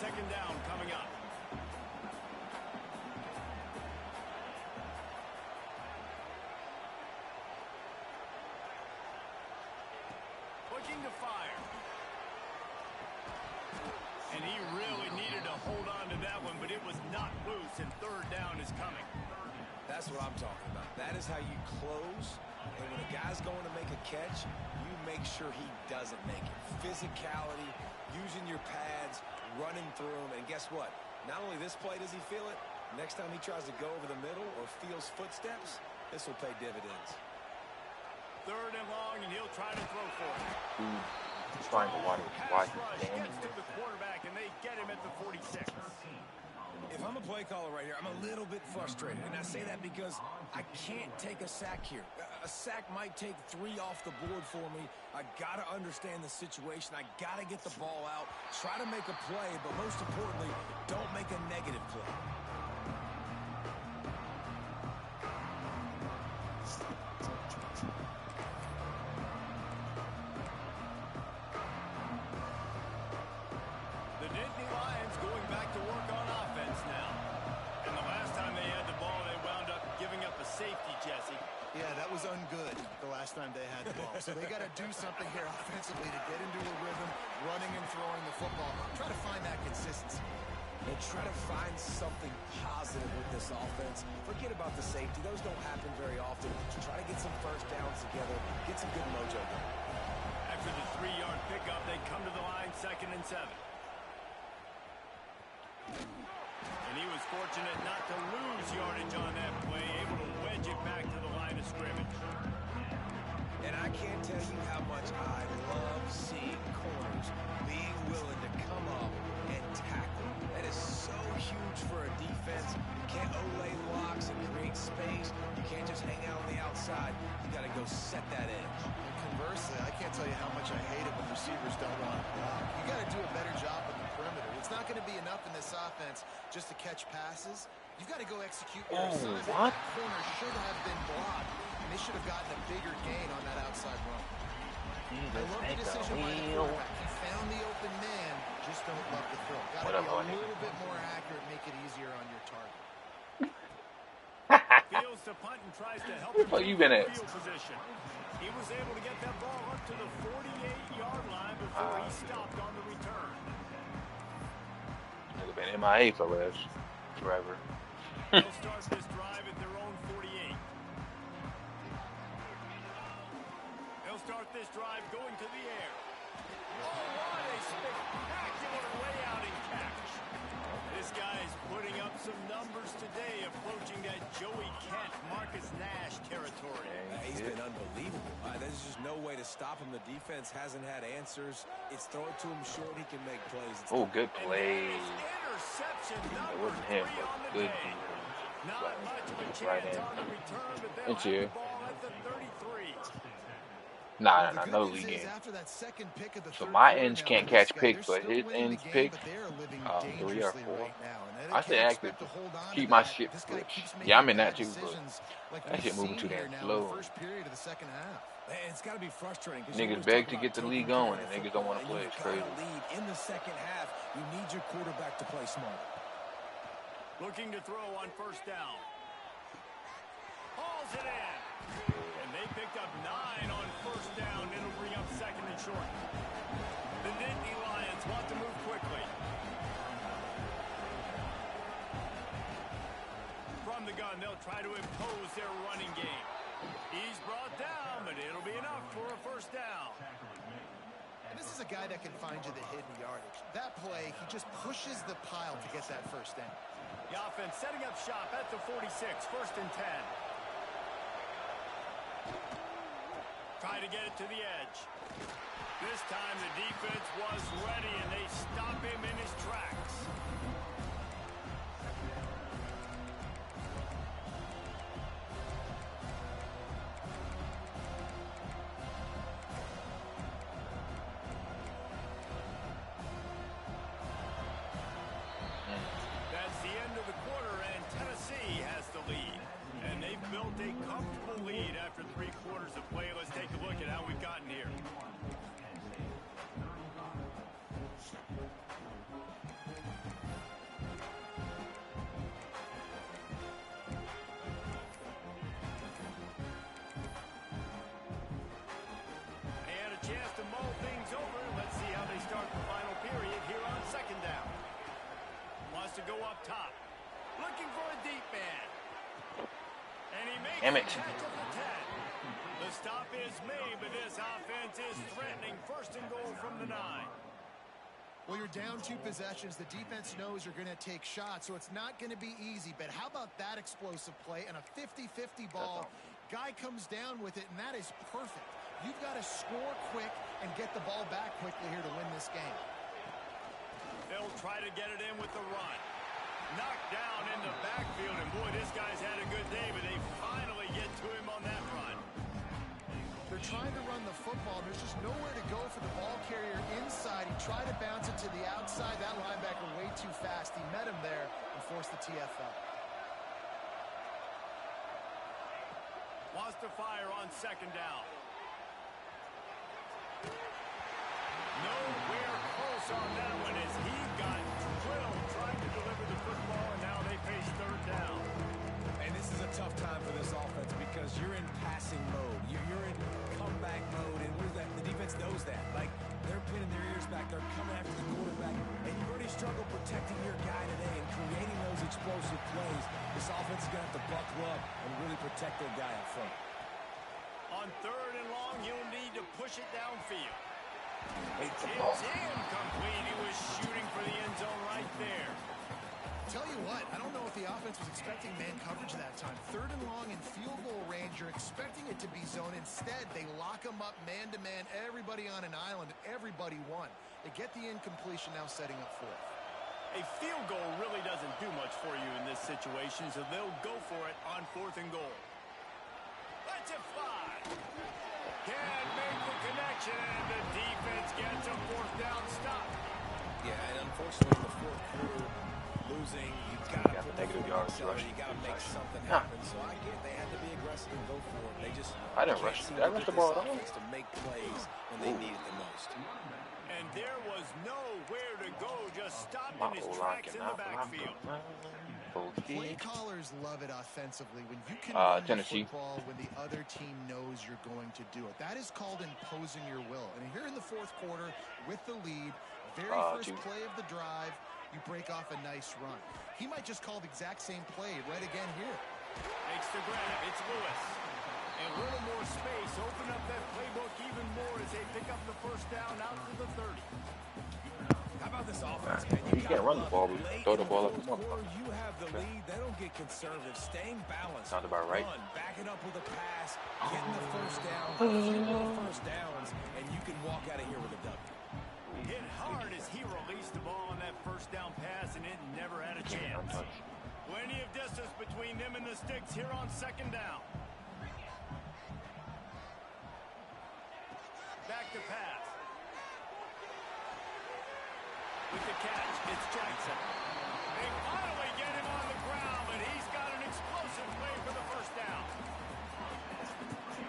Second down coming up. Looking to fire. And he really needed to hold on to that one, but it was not loose, and third down is coming. That's what I'm talking about. That is how you close. And when a guy's going to make a catch, you make sure he doesn't make it. Physicality, using your pads, running through them. And guess what? Not only this play does he feel it, next time he tries to go over the middle or feels footsteps, this will pay dividends. Third and long, and he'll try to throw for it. He's trying to watch Gets to the quarterback, and they get him at the 46. If I'm a play caller right here, I'm a little bit frustrated. And I say that because I can't take a sack here. A sack might take 3 off the board for me. I got to understand the situation. I got to get the ball out, try to make a play, but most importantly, don't make a negative play. The Nittany Lions going back to work on offense now. And the last time they had the ball, they wound up giving up a safety, Jesse. Yeah, that was ungood the last time they had the ball. So they got to do something here offensively to get into a rhythm, running and throwing the football. Try to find that consistency. And try to find something positive with this offense. Forget about the safety. Those don't happen very often. Try to get some first downs together. Get some good mojo going. After the 3-yard pickup, they come to the line 2nd and 7. And he was fortunate not to lose yardage on that play, able to wedge it back to the line of scrimmage. And I can't tell you how much I love seeing corners being willing to come up and tackle. That is so huge for a defense. You can't olay blocks and create space. You can't just hang out on the outside. You got to go set that edge. Conversely, I can't tell you how much I hate it when receivers don't want to block. You got to do a better job on the perimeter. It's not going to be enough in this offense just to catch passes. You've got to go execute your assignment. What? That corner should have been blocked, and they should have gotten a bigger gain on that outside run. I love the decision by the quarterback. He found the open man, just don't love the throw. Got to be a little bit more accurate, make it easier on your target. Fields to punt and tries to help him you been at? field position. He was able to get that ball up to the 48-yard line before he stopped on the return. Nigga been MIA for last forever. They'll start this drive at their own 48. They'll start this drive going to the air. Oh, what a spectacular layout and catch. This guy is putting up some numbers today, approaching that Joey Kent, Marcus Nash territory. He's been unbelievable. There's just no way to stop him. The defense hasn't had answers. It's throw it to him short. He can make plays. Oh, good play. Interception It wasn't him, but good defense. Not much of a Right chance in. on the return, but they'll Thank have you. the ball at the 33. Nah, The no good news league is game. after that second pick of the So third my quarter ends now can't for this catch guy, picks, they're but still his winning the ends game, pick, but they are living 3 or dangerously 4. right now, and I they stay can't active expect to hold on to keep my that. shit This guy fresh. keeps Yeah, I'm making in that bad too, but decisions like that we've shit moving seen too here damn now in slow. the first period of the second half. And it's got to be frustrating. Niggas beg to get the league going, and niggas don't want to play. It's crazy. Lead in the second half. You need your quarterback to play smart. Looking to throw on first down. Hauls it in. And they picked up 9 on first down. It'll bring up second and short. The Nittany Lions want to move quickly. From the gun, they'll try to impose their running game. He's brought down, but it'll be enough for a first down. And this is a guy that can find you the hidden yardage. That play, he just pushes the pile to get that first down. The offense setting up shop at the 46, first and 10. Try to get it to the edge. This time the defense was ready, and they stop him in his tracks. That's the end of the quarter, and Tennessee has the lead. And they've built a comfortable lead after 3 quarters of play. Let's take a look at how we've gotten here. And a chance to mull things over. Let's see how they start the final period here on second down. Wants to go up top. Looking for a deep man. And he makes Damn the it. catch at the 10. The stop is made, but this offense is threatening. First and goal from the 9. Well, you're down 2 possessions. The defense knows you're going to take shots, so it's not going to be easy. But how about that explosive play and a 50-50 ball? Guy comes down with it, and that is perfect. You've got to score quick and get the ball back quickly here to win this game. They'll try to get it in with the run. Knocked down in the backfield, and boy, this guy's had a good day, but they finally get to him on that run. They're trying to run the football. There's just nowhere to go for the ball carrier inside. He tried to bounce it to the outside. That linebacker way too fast. He met him there and forced the TFL. Wants to fire on second down. Nowhere close on that one as he got drilled trying to deliver the football, and now they face third down. And this is a tough time for this offense because you're in passing mode. You're in comeback mode, and what is that? The defense knows that. Like, they're pinning their ears back. They're coming after the quarterback, and you've already struggled protecting your guy today and creating those explosive plays. This offense is going to have to buckle up and really protect their guy up front. On third and long, he'll need to push it downfield. It's incomplete. He was shooting for the end zone right there. Tell you what, I don't know if the offense was expecting man coverage that time. Third and long in field goal range, you're expecting it to be zone. Instead, they lock them up man-to-man, everybody on an island, everybody won. They get the incompletion, now setting up fourth. A field goal really doesn't do much for you in this situation, so they'll go for it on fourth and goal. Let's it fly. Can't make the connection, and the defense gets a fourth down stop. Yeah, and unfortunately, in the fourth quarter, losing, you've got to put negative yards rushing. You got to make something happen. So I get they had to be aggressive and go for it. They just I didn't rush. Did I rush the ball at all? To make plays when they need it the most. And there was nowhere to go, just stopped in his tracks in the backfield. Play callers love it offensively when you can run the football when the other team knows you're going to do it. That is called imposing your will. And here in the fourth quarter, with the lead, very first play of the drive, you break off a nice run. He might just call the exact same play right again here. Makes the grab. It's Lewis. And a little more space. Open up that playbook even more as they pick up the first down out to the 30. How about this offense, man? You can't run the ball, but throw the ball up the motherfucker. You have the lead. They don't get conservative. Staying balanced. Sounds about right. Run, back it up with a pass, getting the first down, a few more first downs, and you can walk out of here with a W. Hit hard as he released the ball on that first down pass, and it never had a chance. Plenty of distance between them and the sticks here on second down. Back to pass. With the catch, it's Jackson. They finally get him on the ground, but he's got an explosive play for the first down.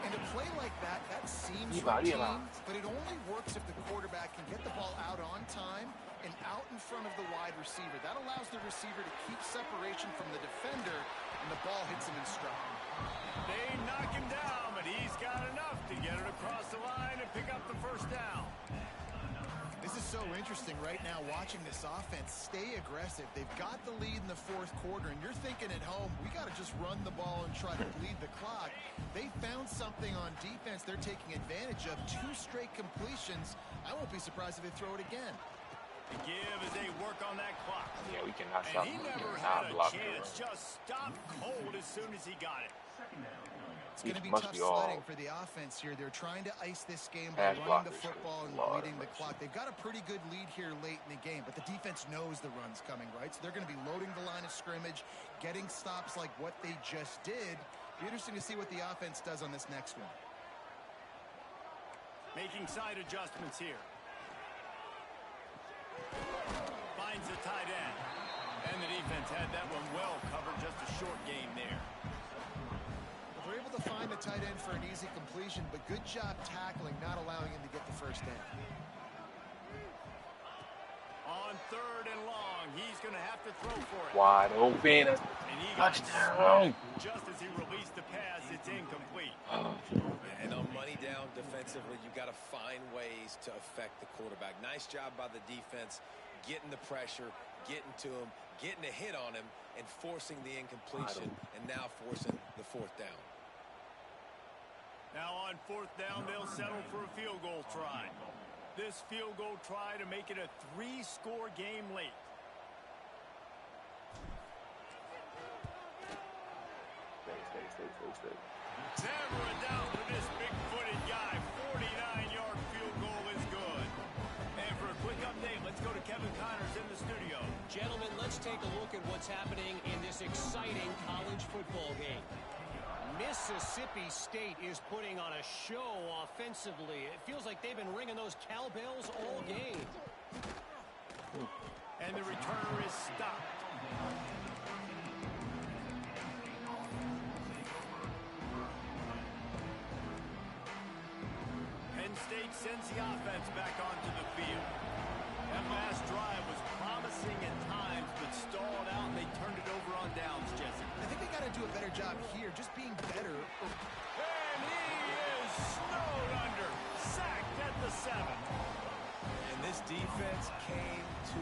And a play like that, that seems Iba, routine, Iba. but it only works if the quarterback can get the ball out on time and out in front of the wide receiver. That allows the receiver to keep separation from the defender, and the ball hits him in stride. They knock him down, but he's got enough to get it across the line and pick up the first down. This is so interesting right now watching this offense stay aggressive. They've got the lead in the fourth quarter, and you're thinking at home, we got to just run the ball and try to bleed the clock. They found something on defense they're taking advantage of. 2 straight completions. I won't be surprised if they throw it again. To give as they work on that clock. Yeah, we cannot stop And he him. We never cannot had a block the chance, run. just stopped cold as soon as he got it. It's going to be Must tough be all sledding for the offense here. They're trying to ice this game by pass running the blockers, football and Lord bleeding the mercy. clock. They've got a pretty good lead here late in the game, but the defense knows the run's coming, right? So they're going to be loading the line of scrimmage, getting stops like what they just did. Be interesting to see what the offense does on this next one. Making side adjustments here. Finds the tight end. And the defense had that one well covered, just a short game there. They're able to find the tight end for an easy completion, but good job tackling, not allowing him to get the first down. On 3rd and long, he's going to have to throw for it. Wide open. And he got Touchdown. smacked just as he released the pass. It's incomplete. And on money down defensively, you got to find ways to affect the quarterback. Nice job by the defense, getting the pressure, getting to him, getting a hit on him, and forcing the incompletion, and now forcing the 4th down. Now on 4th down, they'll settle for a field goal try. This field goal try to make it a 3-score game late. Stay. Never a doubt for this big-footed guy. 49-yard field goal is good. And for a quick update, let's go to Kevin Connors in the studio. Gentlemen, let's take a look at what's happening in this exciting college football game. Mississippi State is putting on a show offensively. It feels like they've been ringing those cowbells all game. And the returner is stopped. Penn State sends the offense back onto the field. That last drive was promising at times, but stalled out, and they turned it over on downs, Jesse. I think they got to do a better job here, just being better. And he is snowed under, sacked at the 7. And this defense came to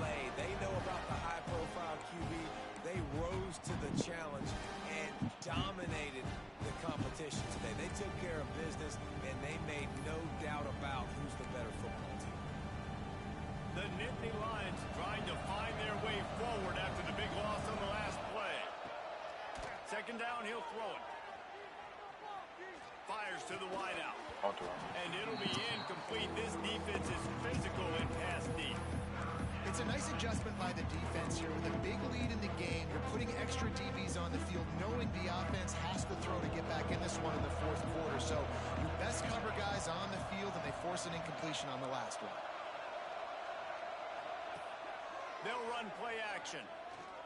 play. They know about the high-profile QB. They rose to the challenge and dominated the competition today. They took care of business, and they made no doubt about who's the better football team. The Nittany Lions trying to find their way forward after the big loss on the last play. 2nd down, he'll throw it. Fires to the wideout. And it'll be incomplete. This defense is physical in pass deep. It's a nice adjustment by the defense here. With a big lead in the game, you're putting extra DBs on the field, knowing the offense has to throw to get back in this one in the 4th quarter. So your best cover guys on the field, and they force an incompletion on the last one. They'll run play action.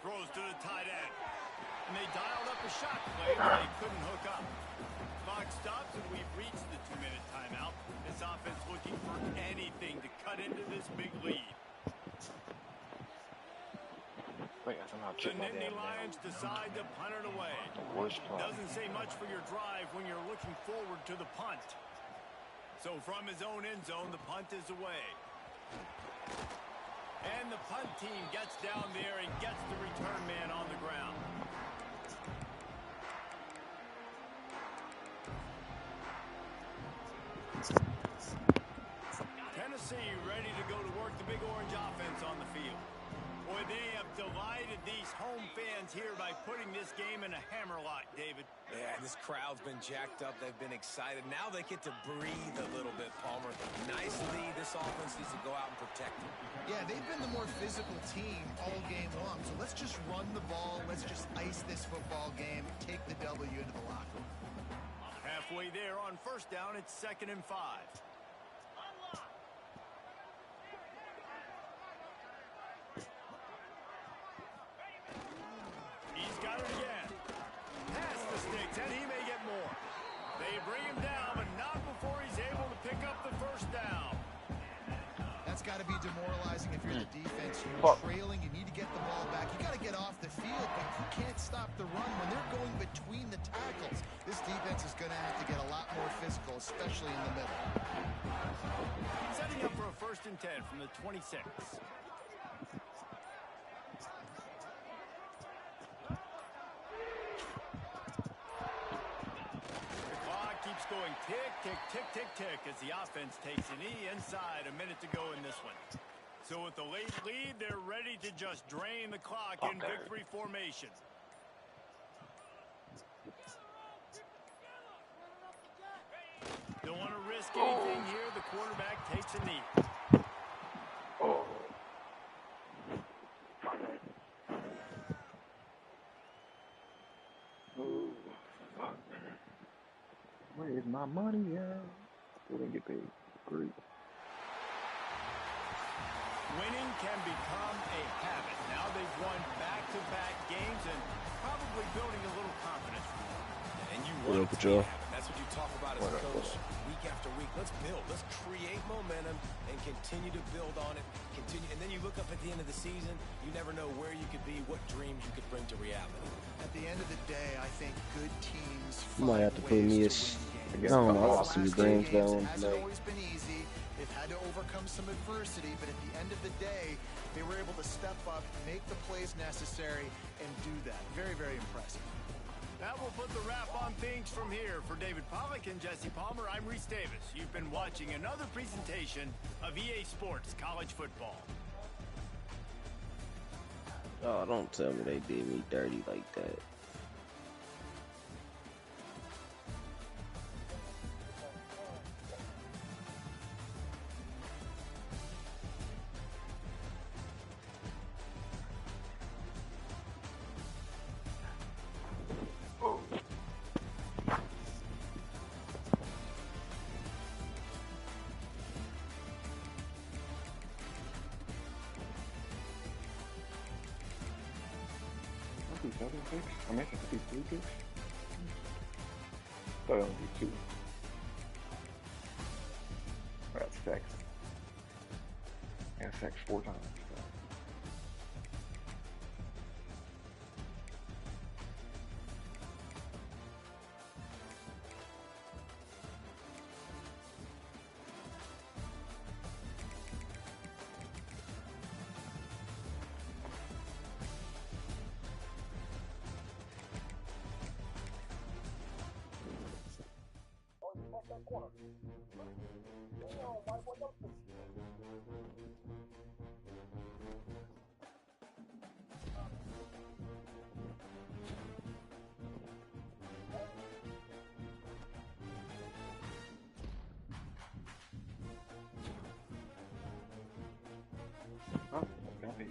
Throws to the tight end. And they dialed up a shot play, but they couldn't hook up. Clock stops, and we've reached the 2-minute timeout. This offense looking for anything to cut into this big lead. Wait, I somehow The chipped my Nittany damn Lions nail. decide to punt it away. The worst play. Doesn't say much for your drive when you're looking forward to the punt. So from his own end zone, the punt is away. And the punt team gets down there and gets the return man on the ground. Tennessee ready to go to work the big orange offense on the field. Boy, they have delighted these home fans here by putting this game in a hammerlock, David. Yeah, this crowd's been jacked up. They've been excited. Now they get to breathe a little bit, Palmer. Nice lead. This offense needs to go out and protect it. Yeah, they've been the more physical team all game long. So let's just run the ball. Let's just ice this football game. Take the W into the locker room. Halfway there on 1st down, it's 2nd and 5. He's got it again. Past the sticks, and he may get more. They bring him down, but not before he's able to pick up the first down. That's got to be demoralizing if you're the defense. You're trailing, you need to get the ball back. You got to get off the field, but you can't stop the run when they're going between the tackles. This defense is going to have to get a lot more physical, especially in the middle. Setting up for a 1st and 10 from the 26. Keeps going tick, tick, tick, tick, tick as the offense takes an knee inside. A minute to go in this one. So with the late lead, they're ready to just drain the clock in victory formation. Don't want to risk anything here. The quarterback takes a knee. Where's my money at? We didn't get paid. Great. Winning can become a habit. Now they've won back-to-back games and probably building a little confidence. And you want it to be a habit. That's what you talk about as a coach week after week. Let's build. Let's create momentum and continue to build on it. And then you look up at the end of the season, you never know where you could be, what dreams you could bring to reality. At the end of the day, I think good teams Might have to put me I don't know, I got some dreams going. It hasn't always been easy. They've had to overcome some adversity, but at the end of the day, they were able to step up, make the plays necessary, and do that. Very, very impressive. That will put the wrap on things from here. For David Pollack and Jesse Palmer, I'm Reese Davis. You've been watching another presentation of EA Sports College Football. Oh, don't tell me they did me dirty like that. I'm making 53 picks. Thought I only did 2. That's sacks. Yeah, sacks 4 times. Oh, got it.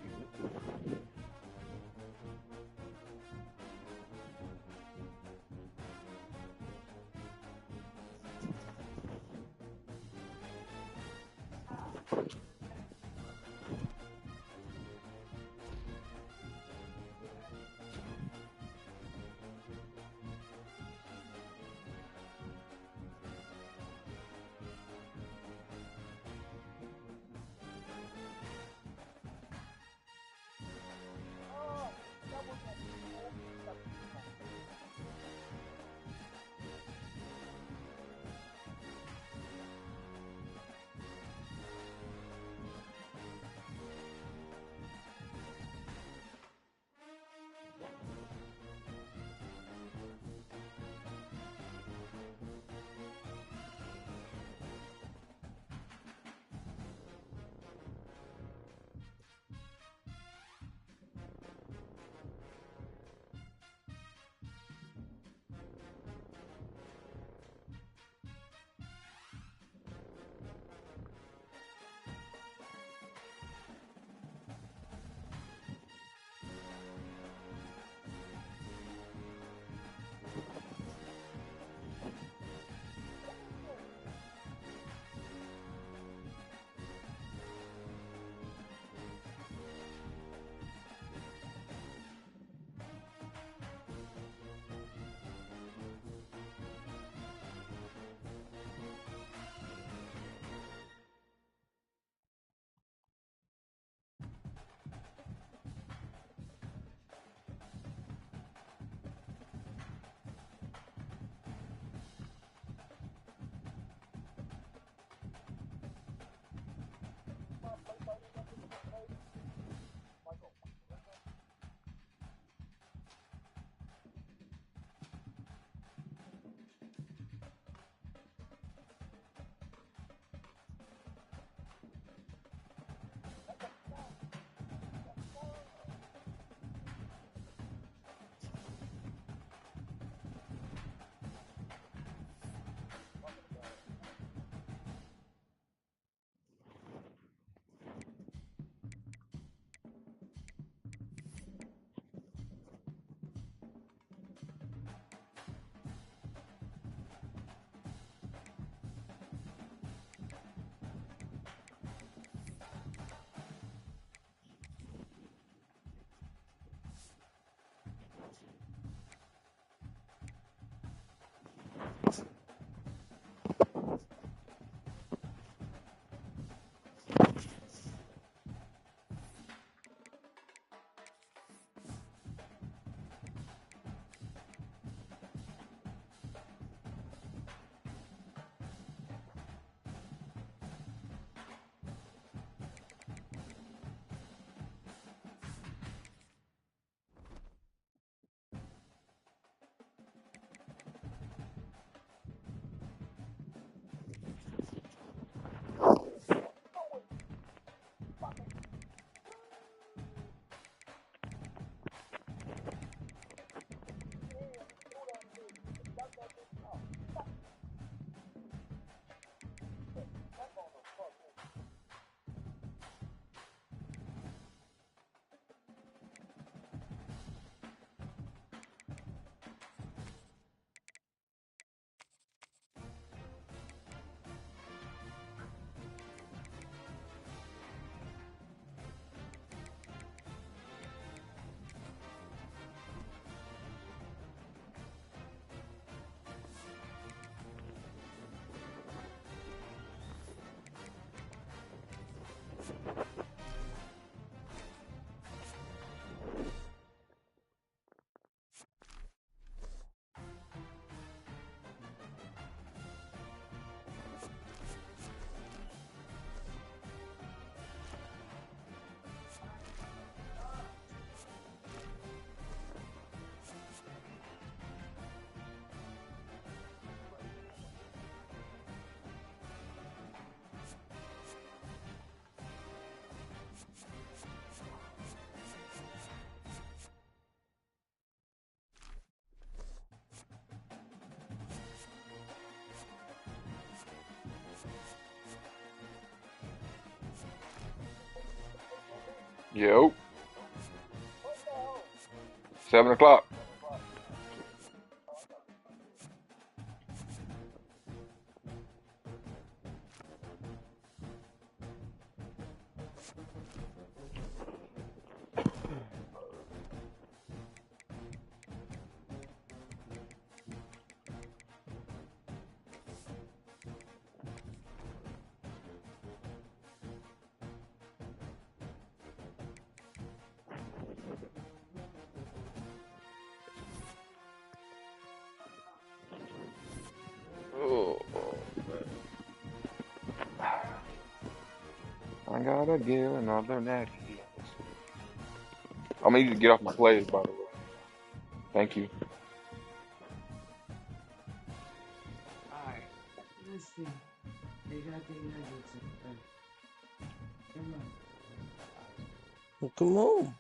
Yo. 7 o'clock. Oh, I gotta get another natty. I'm gonna need to get off my plays, by the way. Thank you. Alright, let's see. They got their nuggets. Come on. Well, come on.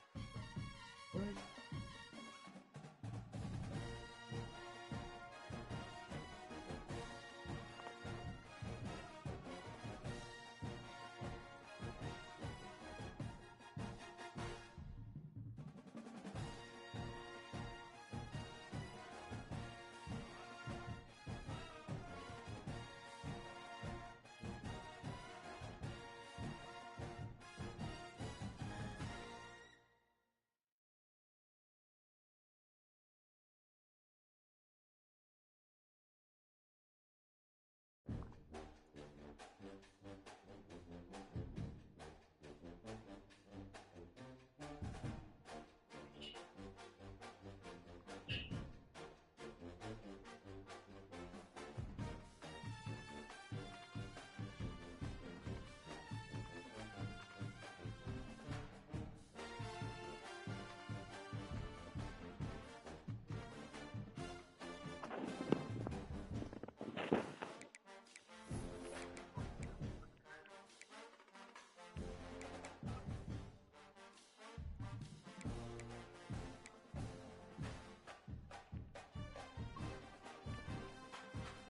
What?